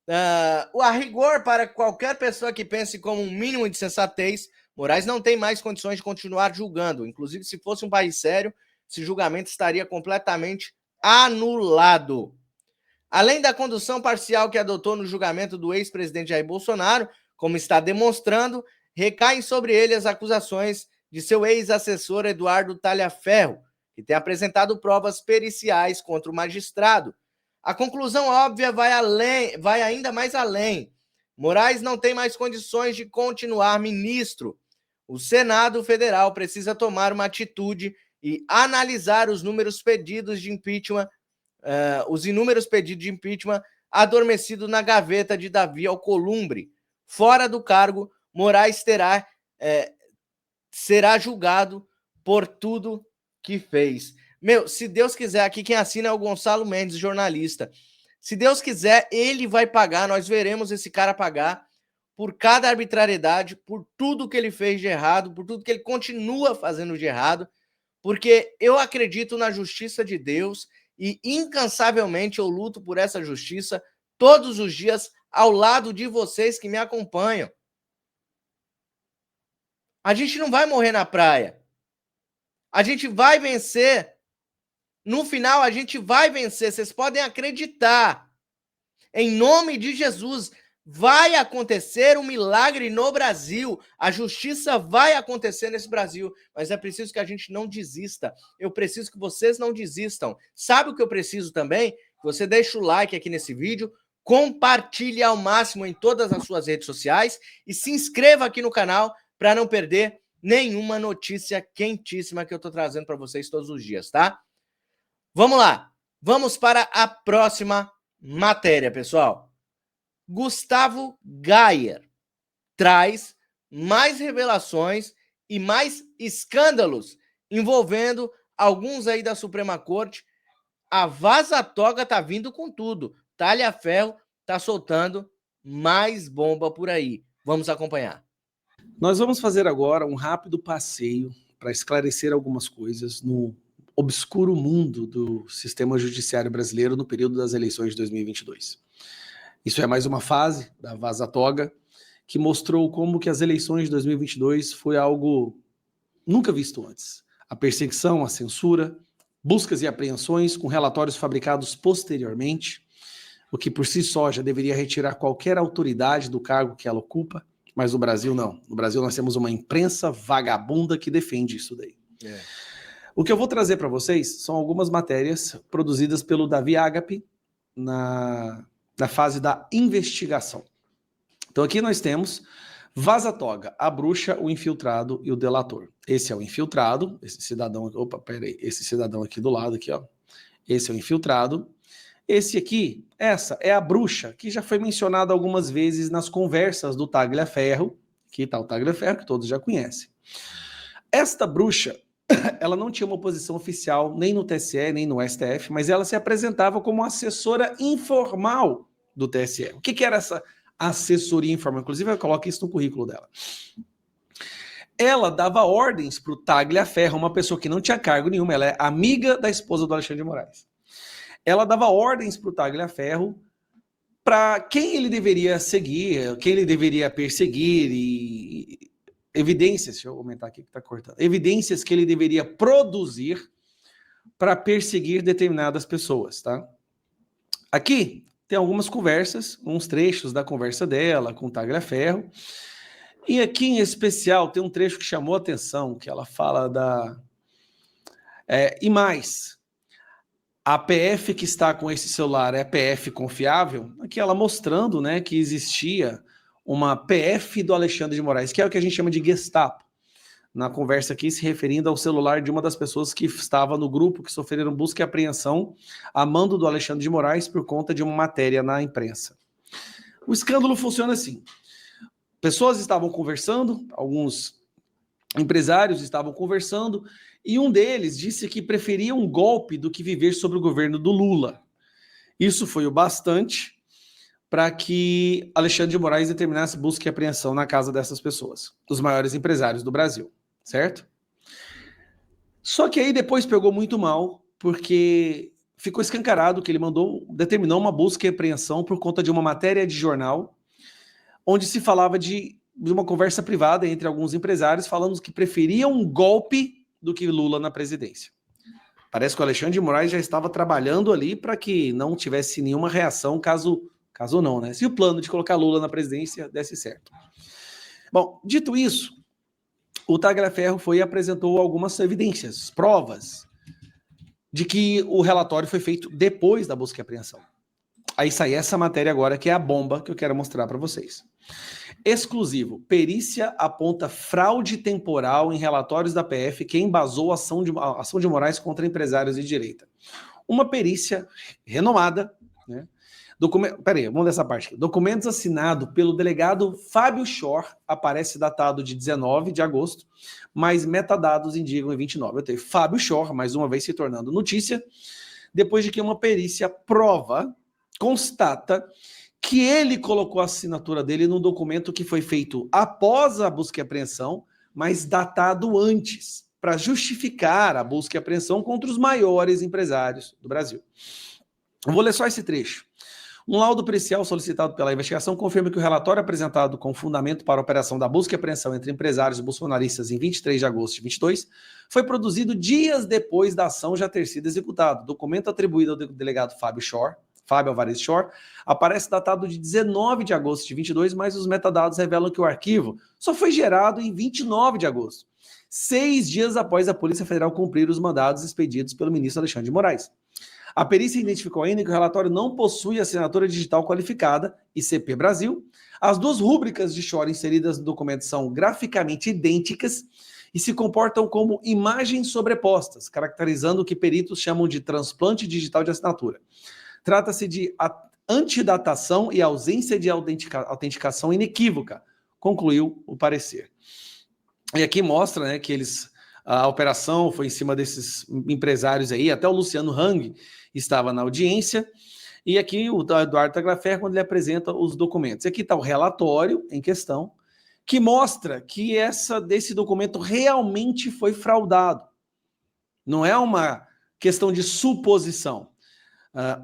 A rigor, para qualquer pessoa que pense como um mínimo de sensatez, Moraes não tem mais condições de continuar julgando. Inclusive, se fosse um país sério, esse julgamento estaria completamente anulado. Além da condução parcial que adotou no julgamento do ex-presidente Jair Bolsonaro, como está demonstrando, recaem sobre ele as acusações de seu ex-assessor Eduardo Talhaferro, que tem apresentado provas periciais contra o magistrado. A conclusão óbvia vai ainda mais além. Moraes não tem mais condições de continuar ministro. O Senado Federal precisa tomar uma atitude e analisar os inúmeros pedidos de impeachment adormecidos na gaveta de Davi Alcolumbre. Fora do cargo, Moraes será julgado por tudo que fez. Se Deus quiser, aqui quem assina é o Gonçalo Mendes, jornalista. Se Deus quiser, ele vai pagar, nós veremos esse cara pagar por cada arbitrariedade, por tudo que ele fez de errado, por tudo que ele continua fazendo de errado, porque eu acredito na justiça de Deus e incansavelmente eu luto por essa justiça todos os dias ao lado de vocês que me acompanham. A gente não vai morrer na praia. A gente vai vencer. No final, a gente vai vencer. Vocês podem acreditar. Em nome de Jesus, vai acontecer um milagre no Brasil. A justiça vai acontecer nesse Brasil. Mas é preciso que a gente não desista. Eu preciso que vocês não desistam. Sabe o que eu preciso também? Você deixa o like aqui nesse vídeo, compartilhe ao máximo em todas as suas redes sociais e se inscreva aqui no canal para não perder nenhuma notícia quentíssima que eu estou trazendo para vocês todos os dias, tá? Vamos lá. Vamos para a próxima matéria, pessoal. Gustavo Gayer traz mais revelações e mais escândalos envolvendo alguns aí da Suprema Corte. A vaza-toga tá vindo com tudo. Talhaferro tá soltando mais bomba por aí. Vamos acompanhar. Nós vamos fazer agora um rápido passeio para esclarecer algumas coisas no obscuro mundo do sistema judiciário brasileiro no período das eleições de 2022. Isso é mais uma fase da Vaza Toga que mostrou como que as eleições de 2022 foi algo nunca visto antes. A perseguição, a censura, buscas e apreensões com relatórios fabricados posteriormente, o que por si só já deveria retirar qualquer autoridade do cargo que ela ocupa, mas no Brasil não. No Brasil nós temos uma imprensa vagabunda que defende isso daí. O que eu vou trazer para vocês são algumas matérias produzidas pelo Davi Agape na fase da investigação. Então aqui nós temos Vaza Toga, a bruxa, o infiltrado e o delator. Esse é o infiltrado, esse cidadão, esse cidadão aqui do lado, aqui, ó. Esse é o infiltrado. Esse aqui, essa é a bruxa, que já foi mencionada algumas vezes nas conversas do Tagliaferro. Aqui está o Tagliaferro, que todos já conhecem. Esta bruxa, ela não tinha uma posição oficial nem no TSE, nem no STF, mas ela se apresentava como assessora informal do TSE. O que era essa assessoria informal? Inclusive, eu coloco isso no currículo dela. Ela dava ordens para o Tagliaferro, uma pessoa que não tinha cargo nenhum, ela é amiga da esposa do Alexandre de Moraes. Ela dava ordens para o Tagliaferro para quem ele deveria seguir, quem ele deveria perseguir e evidências, deixa eu aumentar aqui que está cortando, evidências que ele deveria produzir para perseguir determinadas pessoas, tá? Aqui tem algumas conversas, uns trechos da conversa dela com o Tagliaferro, e aqui em especial tem um trecho que chamou a atenção, que ela fala e mais... A PF que está com esse celular é PF confiável? Aqui ela mostrando, né, que existia uma PF do Alexandre de Moraes, que é o que a gente chama de Gestapo. Na conversa aqui, se referindo ao celular de uma das pessoas que estava no grupo, que sofreram busca e apreensão a mando do Alexandre de Moraes por conta de uma matéria na imprensa. O escândalo funciona assim. Pessoas estavam conversando, alguns empresários estavam conversando, e um deles disse que preferia um golpe do que viver sobre o governo do Lula. Isso foi o bastante para que Alexandre de Moraes determinasse busca e apreensão na casa dessas pessoas, dos maiores empresários do Brasil, certo? Só que aí depois pegou muito mal, porque ficou escancarado que ele determinou uma busca e apreensão por conta de uma matéria de jornal, onde se falava de uma conversa privada entre alguns empresários, falando que preferiam um golpe do que Lula na presidência. Parece que o Alexandre de Moraes já estava trabalhando ali para que não tivesse nenhuma reação caso não, né? Se o plano de colocar Lula na presidência desse certo. Bom, dito isso, o Tagliaferro foi e apresentou algumas evidências, provas, de que o relatório foi feito depois da busca e apreensão. Aí sai essa matéria agora, que é a bomba que eu quero mostrar para vocês. Exclusivo. Perícia aponta fraude temporal em relatórios da PF que embasou a ação de Moraes contra empresários de direita. Uma perícia renomada, né? Peraí, vamos dessa parte aqui. Documentos assinados pelo delegado Fábio Schor, aparece datado de 19 de agosto, mas metadados indicam em 29. Eu tenho Fábio Schor, mais uma vez se tornando notícia, depois de que uma perícia constata que ele colocou a assinatura dele num documento que foi feito após a busca e apreensão, mas datado antes, para justificar a busca e apreensão contra os maiores empresários do Brasil. Eu vou ler só esse trecho. Um laudo pericial solicitado pela investigação confirma que o relatório apresentado com fundamento para a operação da busca e apreensão entre empresários bolsonaristas em 23 de agosto de 22 foi produzido dias depois da ação já ter sido executada. O documento atribuído ao delegado Fábio Alvarez Schor, aparece datado de 19 de agosto de 22, mas os metadados revelam que o arquivo só foi gerado em 29 de agosto, 6 dias após a Polícia Federal cumprir os mandados expedidos pelo ministro Alexandre de Moraes. A perícia identificou ainda que o relatório não possui assinatura digital qualificada, ICP Brasil. As duas rúbricas de Schor inseridas no documento são graficamente idênticas e se comportam como imagens sobrepostas, caracterizando o que peritos chamam de transplante digital de assinatura. Trata-se de antidatação e ausência de autenticação inequívoca, concluiu o parecer. E aqui mostra, né, que a operação foi em cima desses empresários aí, até o Luciano Hang estava na audiência, e aqui o Eduardo Tagliaferro, quando ele apresenta os documentos. Aqui está o relatório em questão, que mostra que desse documento realmente foi fraudado. Não é uma questão de suposição.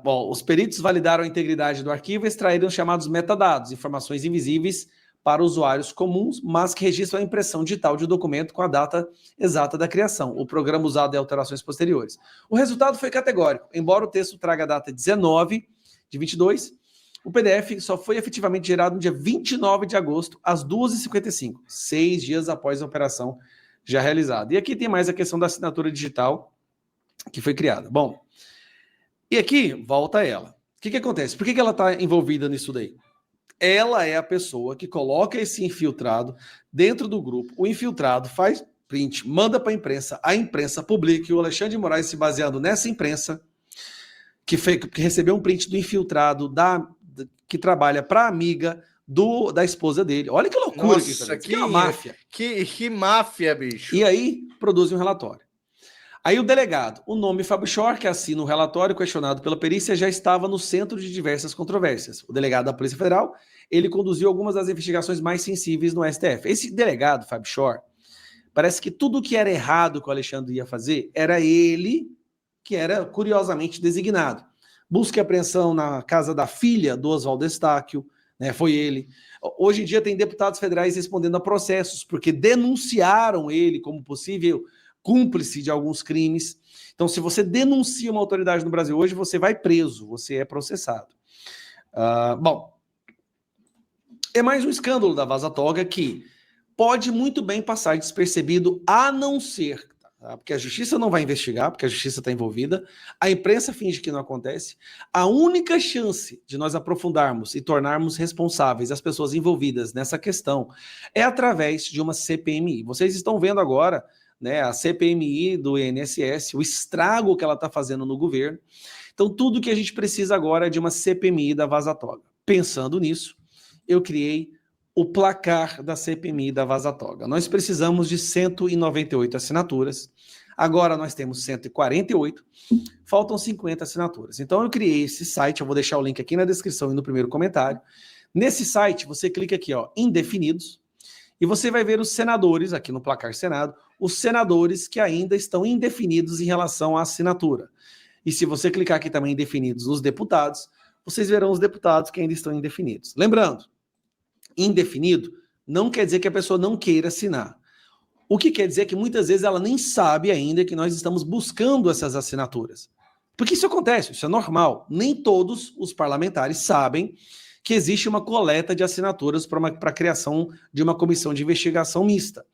Bom, os peritos validaram a integridade do arquivo e extraíram os chamados metadados, informações invisíveis para usuários comuns, mas que registram a impressão digital de um documento com a data exata da criação. O programa usado em alterações posteriores. O resultado foi categórico. Embora o texto traga a data 19 de 22, o PDF só foi efetivamente gerado no dia 29 de agosto, às 2h55, 6 dias após a operação já realizada. E aqui tem mais a questão da assinatura digital que foi criada. Bom, e aqui volta ela. O que acontece? Por que ela está envolvida nisso daí? Ela é a pessoa que coloca esse infiltrado dentro do grupo. O infiltrado faz print, manda para a imprensa publica, e o Alexandre de Moraes, se baseando nessa imprensa, que recebeu um print do infiltrado que trabalha para a amiga da esposa dele. Olha que loucura. Nossa, que é uma máfia. Que máfia, bicho. E aí, produz um relatório. Aí o delegado, o nome Fábio Schor, que assina o relatório questionado pela perícia, já estava no centro de diversas controvérsias. O delegado da Polícia Federal, ele conduziu algumas das investigações mais sensíveis no STF. Esse delegado, Fábio Schor, parece que tudo que era errado que o Alexandre ia fazer, era ele que era curiosamente designado. Busca e apreensão na casa da filha do Oswaldo Eustáquio, né, foi ele. Hoje em dia tem deputados federais respondendo a processos, porque denunciaram ele como possível cúmplice de alguns crimes. Então, se você denuncia uma autoridade no Brasil hoje, você vai preso, você é processado. Bom, é mais um escândalo da Vaza Toga que pode muito bem passar despercebido, a não ser, porque a justiça não vai investigar, porque a justiça está envolvida, a imprensa finge que não acontece. A única chance de nós aprofundarmos e tornarmos responsáveis as pessoas envolvidas nessa questão é através de uma CPMI. Vocês estão vendo agora, né, a CPMI do INSS, o estrago que ela está fazendo no governo. Então, tudo que a gente precisa agora é de uma CPMI da Vaza Toga. Pensando nisso, eu criei o placar da CPMI da Vaza Toga. Nós precisamos de 198 assinaturas. Agora nós temos 148, faltam 50 assinaturas. Então eu criei esse site, eu vou deixar o link aqui na descrição e no primeiro comentário. Nesse site, você clica aqui, ó, indefinidos, e você vai ver os senadores, aqui no placar Senado, os senadores que ainda estão indefinidos em relação à assinatura. E se você clicar aqui também indefinidos nos deputados, vocês verão os deputados que ainda estão indefinidos. Lembrando, indefinido não quer dizer que a pessoa não queira assinar. O que quer dizer é que muitas vezes ela nem sabe ainda que nós estamos buscando essas assinaturas. Porque isso acontece, isso é normal. Nem todos os parlamentares sabem que existe uma coleta de assinaturas para a criação de uma comissão de investigação mista.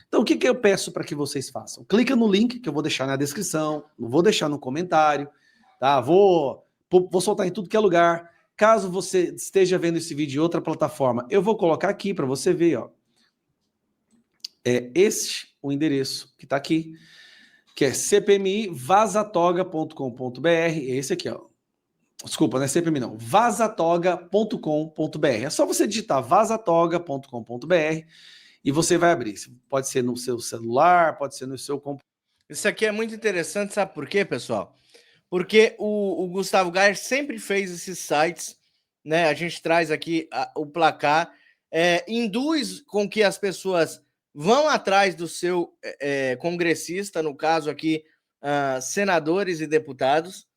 Então, o que eu peço para que vocês façam? Clica no link que eu vou deixar na descrição, vou deixar no comentário, tá? Vou soltar em tudo que é lugar. Caso você esteja vendo esse vídeo em outra plataforma, eu vou colocar aqui para você ver, ó. É o endereço que está aqui, que é cpmivazatoga.com.br, esse aqui, ó. Desculpa, não é CPMI não, vazatoga.com.br. É só você digitar vazatoga.com.br e você vai abrir. Pode ser no seu celular, pode ser no seu computador. Isso aqui é muito interessante, sabe por quê, pessoal? Porque o Gustavo Gayer sempre fez esses sites, né? A gente traz aqui o placar, induz com que as pessoas vão atrás do seu congressista, no caso aqui, senadores e deputados,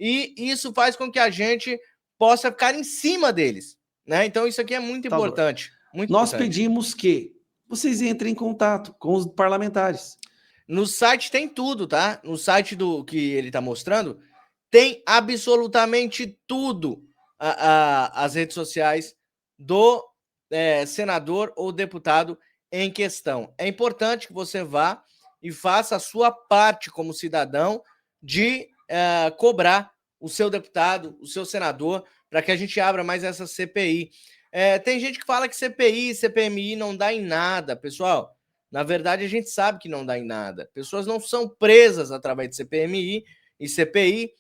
e isso faz com que a gente possa ficar em cima deles, né? Então isso aqui é muito importante. Nós pedimos que vocês entrem em contato com os parlamentares. No site tem tudo, tá? No site do que ele tá mostrando, tem absolutamente tudo as redes sociais do senador ou deputado em questão. É importante que você vá e faça a sua parte como cidadão de cobrar o seu deputado, o seu senador, para que a gente abra mais essa CPI. Tem gente que fala que CPI, CPMI não dá em nada. Pessoal, na verdade a gente sabe que não dá em nada. Pessoas não são presas através de CPMI e CPI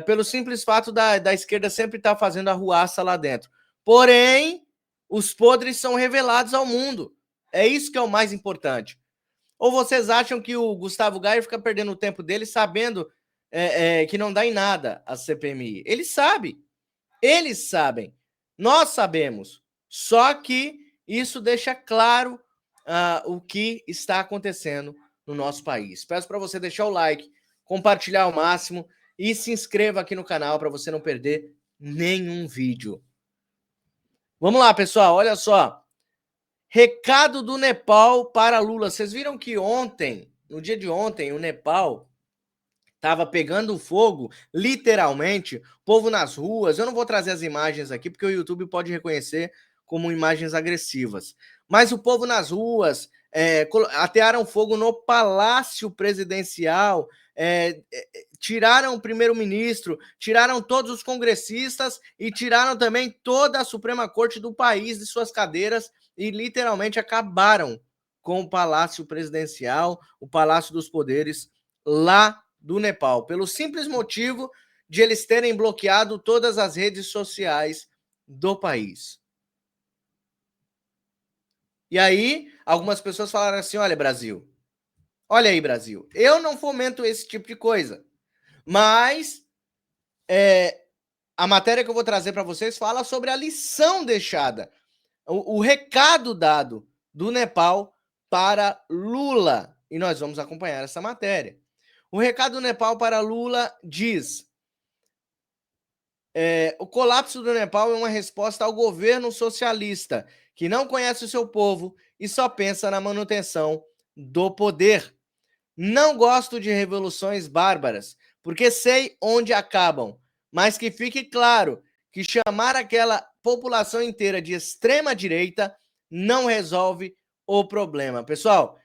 pelo simples fato da esquerda sempre estar fazendo arruaça lá dentro. Porém, os podres são revelados ao mundo. É isso que é o mais importante. Ou vocês acham que o Gustavo Gayer fica perdendo o tempo dele sabendo que não dá em nada a CPMI? Ele sabe. Eles sabem. Nós sabemos. Só que Isso deixa claro o que está acontecendo no nosso país. Peço para você deixar o like, compartilhar ao máximo e se inscreva aqui no canal para você não perder nenhum vídeo. Vamos lá, pessoal, olha só. Recado do Nepal para Lula. Vocês viram que ontem, no dia de ontem, o Nepal estava pegando fogo, literalmente, povo nas ruas. Eu não vou trazer as imagens aqui, porque o YouTube pode reconhecer como imagens agressivas. Mas o povo nas ruas atearam fogo no Palácio Presidencial, tiraram o primeiro-ministro, tiraram todos os congressistas e tiraram também toda a Suprema Corte do país de suas cadeiras e literalmente acabaram com o Palácio Presidencial, o Palácio dos Poderes, lá do Nepal, pelo simples motivo de eles terem bloqueado todas as redes sociais do país. E aí, algumas pessoas falaram assim, olha, Brasil, olha aí, Brasil, eu não fomento esse tipo de coisa, mas a matéria que eu vou trazer para vocês fala sobre a lição deixada, o recado dado do Nepal para Lula, e nós vamos acompanhar essa matéria. O recado do Nepal para Lula diz: o colapso do Nepal é uma resposta ao governo socialista, que não conhece o seu povo e só pensa na manutenção do poder. Não gosto de revoluções bárbaras, porque sei onde acabam, mas que fique claro que chamar aquela população inteira de extrema-direita não resolve o problema. Pessoal,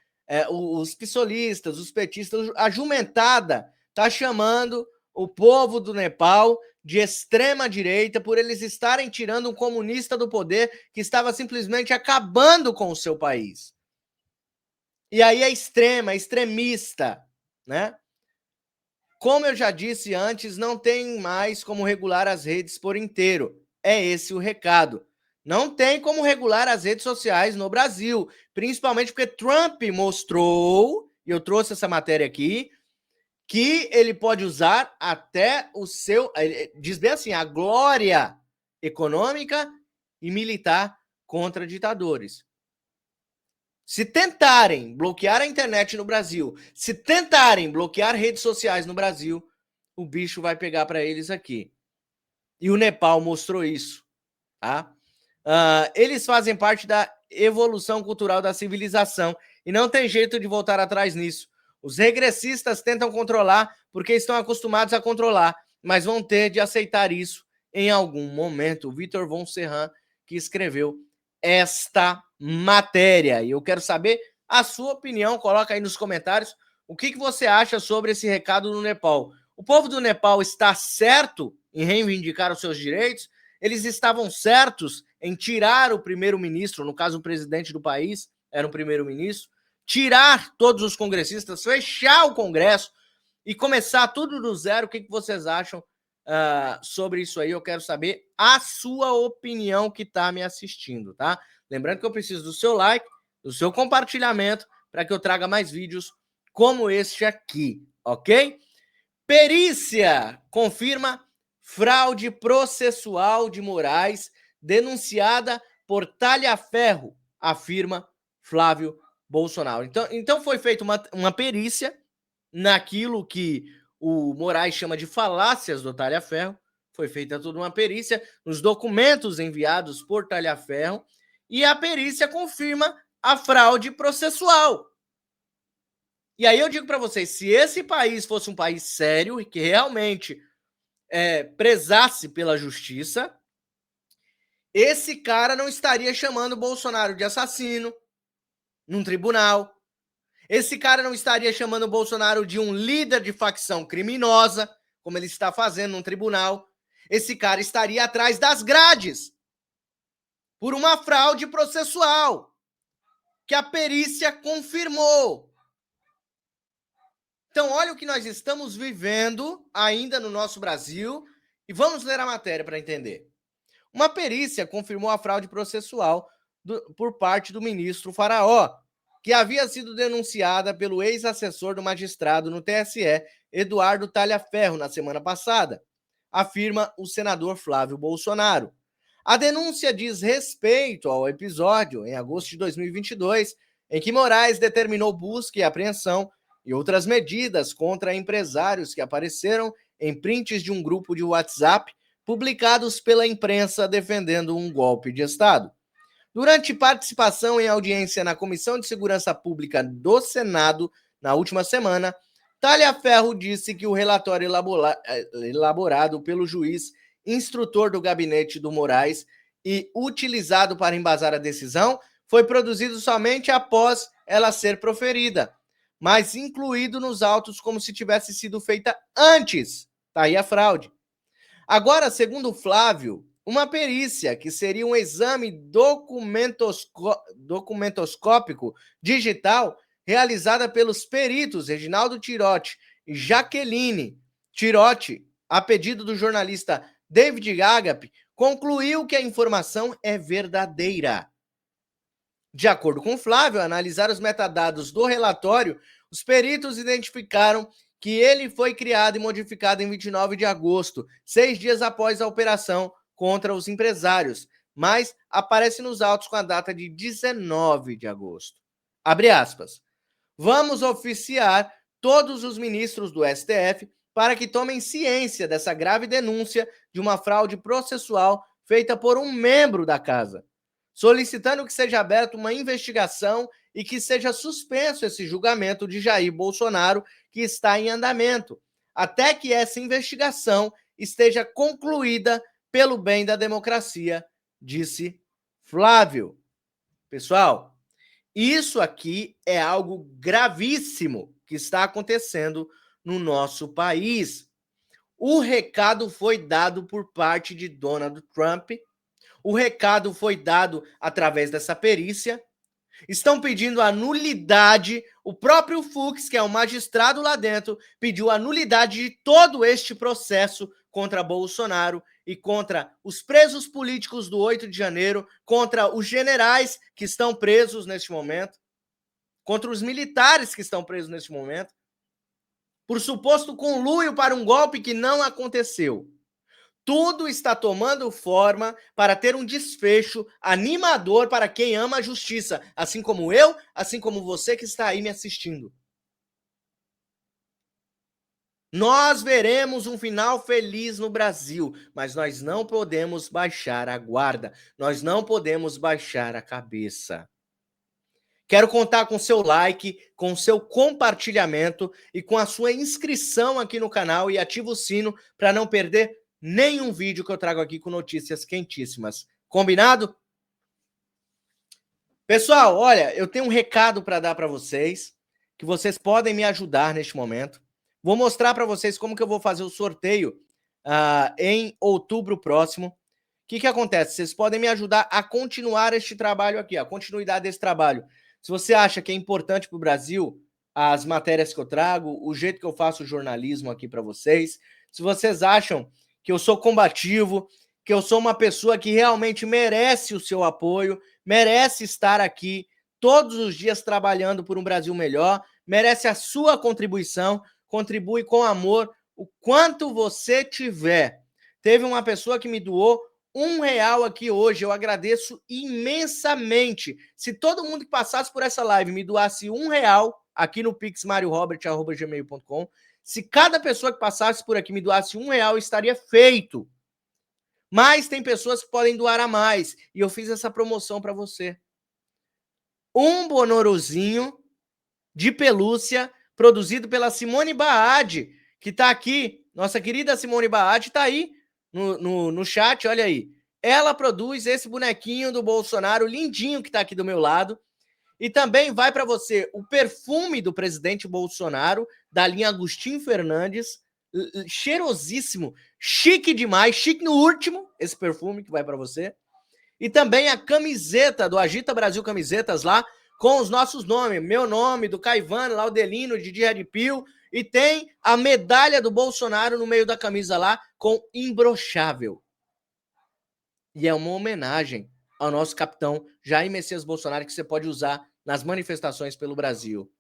os psolistas, os petistas, a jumentada está chamando o povo do Nepal de extrema-direita por eles estarem tirando um comunista do poder que estava simplesmente acabando com o seu país. E aí é extremista, né? Como eu já disse antes, não tem mais como regular as redes por inteiro. É esse o recado. Não tem como regular as redes sociais no Brasil, principalmente porque Trump mostrou, e eu trouxe essa matéria aqui, que ele pode usar até o seu, diz bem assim, a glória econômica e militar contra ditadores. Se tentarem bloquear a internet no Brasil, se tentarem bloquear redes sociais no Brasil, o bicho vai pegar para eles aqui. E o Nepal mostrou isso, tá? Eles fazem parte da evolução cultural da civilização e não tem jeito de voltar atrás nisso. Os regressistas tentam controlar porque estão acostumados a controlar, mas vão ter de aceitar isso em algum momento. O Vitor von Serran, que escreveu esta matéria. E eu quero saber a sua opinião. Coloca aí nos comentários o que você acha sobre esse recado do Nepal. O povo do Nepal está certo em reivindicar os seus direitos? Eles estavam certos em tirar o primeiro-ministro, no caso o presidente do país era o primeiro-ministro, tirar todos os congressistas, fechar o Congresso e começar tudo do zero. O que vocês acham sobre isso aí? Eu quero saber a sua opinião que está me assistindo, tá? Lembrando que eu preciso do seu like, do seu compartilhamento, para que eu traga mais vídeos como este aqui, ok? Perícia confirma fraude processual de Moraes denunciada por talha-ferro, afirma Flávio Bolsonaro. Então foi feita uma perícia naquilo que o Moraes chama de falácias do talha-ferro. Foi feita toda uma perícia nos documentos enviados por talha-ferro e a perícia confirma a fraude processual. E aí eu digo para vocês, se esse país fosse um país sério e que realmente prezasse pela justiça, esse cara não estaria chamando o Bolsonaro de assassino num tribunal. Esse cara não estaria chamando o Bolsonaro de um líder de facção criminosa, como ele está fazendo num tribunal. Esse cara estaria atrás das grades por uma fraude processual que a perícia confirmou. Então, olha o que nós estamos vivendo ainda no nosso Brasil e vamos ler a matéria para entender. Uma perícia confirmou a fraude processual por parte do ministro Faraó, que havia sido denunciada pelo ex-assessor do magistrado no TSE, Eduardo Talha-Ferro, na semana passada, afirma o senador Flávio Bolsonaro. A denúncia diz respeito ao episódio, em agosto de 2022, em que Moraes determinou busca e apreensão e outras medidas contra empresários que apareceram em prints de um grupo de WhatsApp publicados pela imprensa defendendo um golpe de Estado. Durante participação em audiência na Comissão de Segurança Pública do Senado, na última semana, Talhaferro disse que o relatório elaborado pelo juiz instrutor do gabinete do Moraes e utilizado para embasar a decisão foi produzido somente após ela ser proferida, mas incluído nos autos como se tivesse sido feita antes. Tá aí a fraude. Agora, segundo Flávio, uma perícia, que seria um exame documentoscópico digital, realizada pelos peritos Reginaldo Tirotti e Jaqueline Tirotti, a pedido do jornalista David Agap, concluiu que a informação é verdadeira. De acordo com Flávio, ao analisar os metadados do relatório, os peritos identificaram que ele foi criado e modificado em 29 de agosto, 6 dias após a operação contra os empresários, mas aparece nos autos com a data de 19 de agosto. Abre aspas. Vamos oficiar todos os ministros do STF para que tomem ciência dessa grave denúncia de uma fraude processual feita por um membro da casa, solicitando que seja aberta uma investigação e que seja suspenso esse julgamento de Jair Bolsonaro, que está em andamento, até que essa investigação esteja concluída pelo bem da democracia, disse Flávio. Pessoal, isso aqui é algo gravíssimo que está acontecendo no nosso país. O recado foi dado por parte de Donald Trump, o recado foi dado através dessa perícia. Estão pedindo a nulidade, o próprio Fux, que é o magistrado lá dentro, pediu a nulidade de todo este processo contra Bolsonaro e contra os presos políticos do 8 de janeiro, contra os generais que estão presos neste momento, contra os militares que estão presos neste momento, por suposto conluio para um golpe que não aconteceu. Tudo está tomando forma para ter um desfecho animador para quem ama a justiça, assim como eu, assim como você que está aí me assistindo. Nós veremos um final feliz no Brasil, mas nós não podemos baixar a guarda, nós não podemos baixar a cabeça. Quero contar com seu like, com seu compartilhamento e com a sua inscrição aqui no canal e ativa o sino para não perder nenhum vídeo que eu trago aqui com notícias quentíssimas. Combinado? Pessoal, olha, eu tenho um recado para dar para vocês, que vocês podem me ajudar neste momento. Vou mostrar para vocês como que eu vou fazer o sorteio em outubro próximo. O que acontece? Vocês podem me ajudar a continuar este trabalho aqui, a continuidade desse trabalho. Se você acha que é importante para o Brasil as matérias que eu trago, o jeito que eu faço o jornalismo aqui para vocês, se vocês acham que eu sou combativo, que eu sou uma pessoa que realmente merece o seu apoio, merece estar aqui todos os dias trabalhando por um Brasil melhor, merece a sua contribuição, contribui com amor, o quanto você tiver. Teve uma pessoa que me doou R$1 aqui hoje, eu agradeço imensamente. Se todo mundo que passasse por essa live me doasse R$1 aqui no pixmariorobert@gmail.com, se cada pessoa que passasse por aqui me doasse R$1, estaria feito. Mas tem pessoas que podem doar a mais, e eu fiz essa promoção para você. Um bonorozinho de pelúcia, produzido pela Simone Baade, que está aqui. Nossa querida Simone Baade está aí no chat, olha aí. Ela produz esse bonequinho do Bolsonaro, lindinho, que está aqui do meu lado. E também vai para você o perfume do presidente Bolsonaro, da linha Agostinho Fernandes, cheirosíssimo, chique demais, chique no último, esse perfume que vai para você. E também a camiseta do Agita Brasil Camisetas lá, com os nossos nomes, meu nome, do Caivano, Laudelino, Didi Redipio, e tem a medalha do Bolsonaro no meio da camisa lá, com imbrochável. E é uma homenagem ao nosso capitão Jair Messias Bolsonaro, que você pode usar nas manifestações pelo Brasil.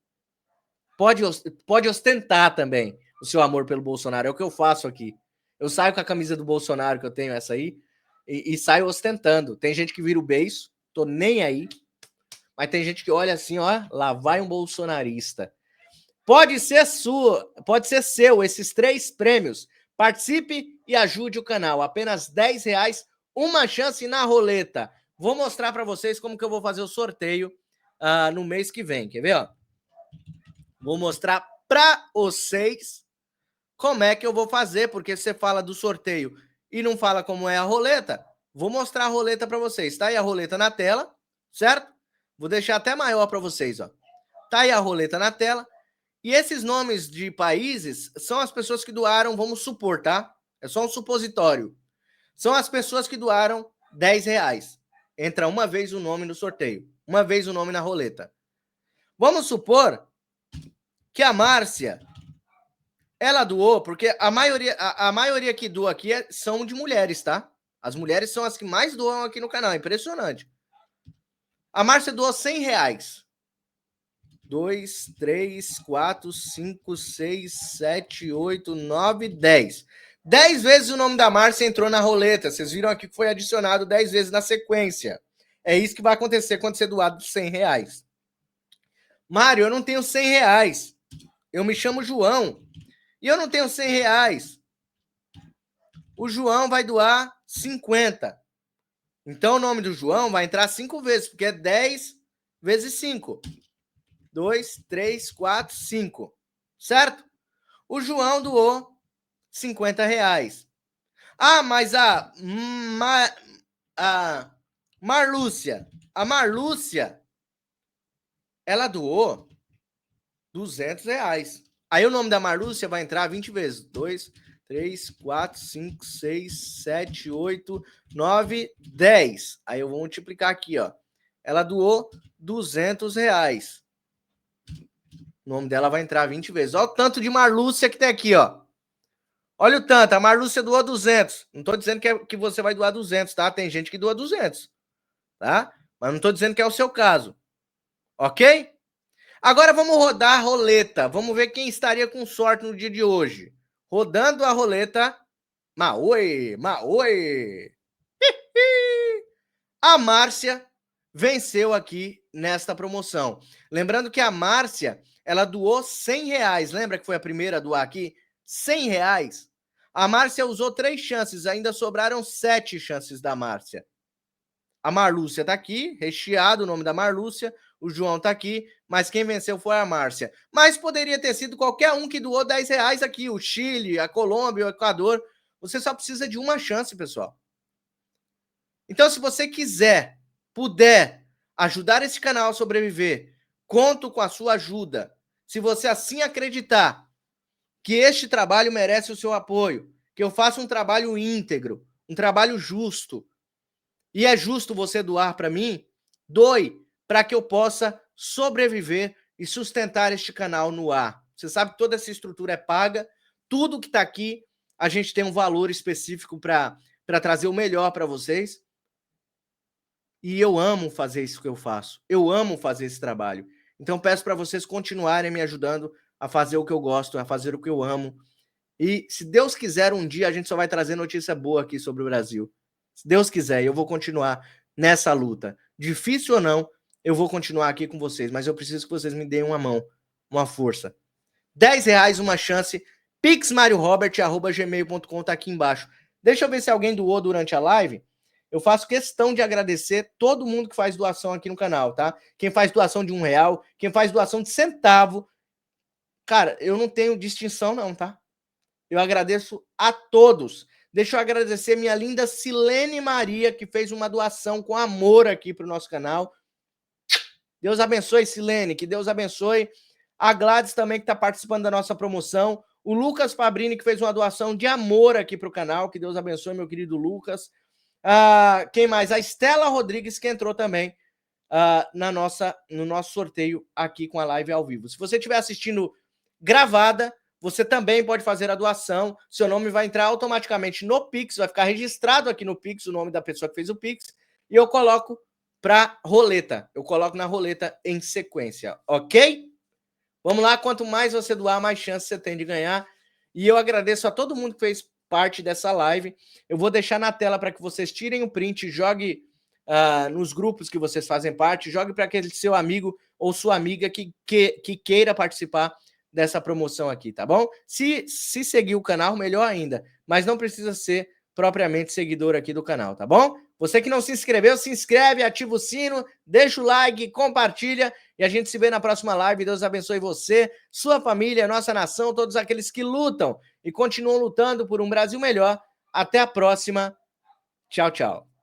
Pode ostentar também o seu amor pelo Bolsonaro, é o que eu faço aqui. Eu saio com a camisa do Bolsonaro, que eu tenho essa aí, e sai ostentando. Tem gente que vira o beiço, tô nem aí. Mas tem gente que olha assim, ó, lá vai um bolsonarista. Pode ser seu, esses 3 prêmios. Participe e ajude o canal. Apenas R$10, uma chance na roleta. Vou mostrar para vocês como que eu vou fazer o sorteio no mês que vem. Quer ver? Ó? Vou mostrar para vocês como é que eu vou fazer, porque você fala do sorteio e não fala como é a roleta. Vou mostrar a roleta para vocês. Tá aí a roleta na tela, certo? Vou deixar até maior para vocês, ó. Tá aí a roleta na tela. E esses nomes de países são as pessoas que doaram, vamos supor, tá? É só um supositório. São as pessoas que doaram R$10. Entra uma vez o nome no sorteio. Uma vez o nome na roleta. Vamos supor que a Márcia, ela doou, porque a maioria que doa aqui são de mulheres, tá? As mulheres são as que mais doam aqui no canal. É impressionante. A Márcia doou R$100. 2, 3, 4, 5, 6, 7, 8, 9, 10. 10 vezes o nome da Márcia entrou na roleta. Vocês viram aqui que foi adicionado 10 vezes na sequência. É isso que vai acontecer quando você doar R$100. Mário, eu não tenho R$100. Eu me chamo João. E eu não tenho R$100. O João vai doar 50. Então o nome do João vai entrar 5 vezes, porque é 10 vezes 5. 2, 3, 4, 5. Certo? O João doou R$50. Ah, mas a Marlúcia. A Marlúcia, ela doou R$200. Aí o nome da Marlúcia vai entrar 20 vezes. 2, 3, 4, 5, 6, 7, 8, 9, 10. Aí eu vou multiplicar aqui, ó. Ela doou R$200. O nome dela vai entrar 20 vezes. Olha o tanto de Marlúcia que tem aqui, ó. Olha o tanto. A Marlúcia doou 200. Não tô dizendo que você vai doar 200, tá? Tem gente que doa 200, tá? Mas não tô dizendo que é o seu caso. Ok? Agora vamos rodar a roleta. Vamos ver quem estaria com sorte no dia de hoje. Rodando a roleta. Maoi, Maoi. A Márcia venceu aqui nesta promoção. Lembrando que a Márcia, ela doou R$100. Lembra que foi a primeira a doar aqui? R$100. A Márcia usou 3 chances, ainda sobraram 7 chances da Márcia. A Marlúcia tá aqui, recheado o nome da Marlúcia. O João tá aqui, mas quem venceu foi a Márcia. Mas poderia ter sido qualquer um que doou R$10 aqui. O Chile, a Colômbia, o Equador. Você só precisa de uma chance, pessoal. Então, se você quiser, puder ajudar esse canal a sobreviver, conto com a sua ajuda. Se você assim acreditar que este trabalho merece o seu apoio, que eu faço um trabalho íntegro, um trabalho justo, e é justo você doar para mim, doe para que eu possa sobreviver e sustentar este canal no ar. Você sabe que toda essa estrutura é paga, tudo que está aqui, a gente tem um valor específico para trazer o melhor para vocês. E eu amo fazer isso que eu faço. Eu amo fazer esse trabalho. Então peço para vocês continuarem me ajudando a fazer o que eu gosto, a fazer o que eu amo. E se Deus quiser, um dia a gente só vai trazer notícia boa aqui sobre o Brasil. Se Deus quiser, eu vou continuar nessa luta. Difícil ou não, eu vou continuar aqui com vocês, mas eu preciso que vocês me deem uma mão, uma força. R$10, uma chance. pixmariorobert@gmail.com tá aqui embaixo. Deixa eu ver se alguém doou durante a live. Eu faço questão de agradecer todo mundo que faz doação aqui no canal, tá? Quem faz doação de R$1, quem faz doação de centavo. Cara, eu não tenho distinção não, tá? Eu agradeço a todos. Deixa eu agradecer minha linda Silene Maria, que fez uma doação com amor aqui para o nosso canal. Deus abençoe, Silene, que Deus abençoe. A Gladys também, que está participando da nossa promoção. O Lucas Fabrini, que fez uma doação de amor aqui para o canal. Que Deus abençoe, meu querido Lucas. Quem mais? A Estela Rodrigues, que entrou também no nosso sorteio aqui com a live ao vivo. Se você estiver assistindo gravada, você também pode fazer a doação. Seu nome vai entrar automaticamente no Pix, vai ficar registrado aqui no Pix o nome da pessoa que fez o Pix, e eu coloco para roleta. Eu coloco na roleta em sequência, ok? Vamos lá, quanto mais você doar, mais chance você tem de ganhar. E eu agradeço a todo mundo que fez parte dessa live. Eu vou deixar na tela para que vocês tirem o print, jogue nos grupos que vocês fazem parte, jogue para aquele seu amigo ou sua amiga que queira participar dessa promoção aqui, tá bom? Se seguir o canal, melhor ainda, mas não precisa ser propriamente seguidor aqui do canal, tá bom? Você que não se inscreveu, se inscreve, ativa o sino, deixa o like, compartilha e a gente se vê na próxima live. Deus abençoe você, sua família, nossa nação, todos aqueles que lutam e continuam lutando por um Brasil melhor. Até a próxima. Tchau, tchau.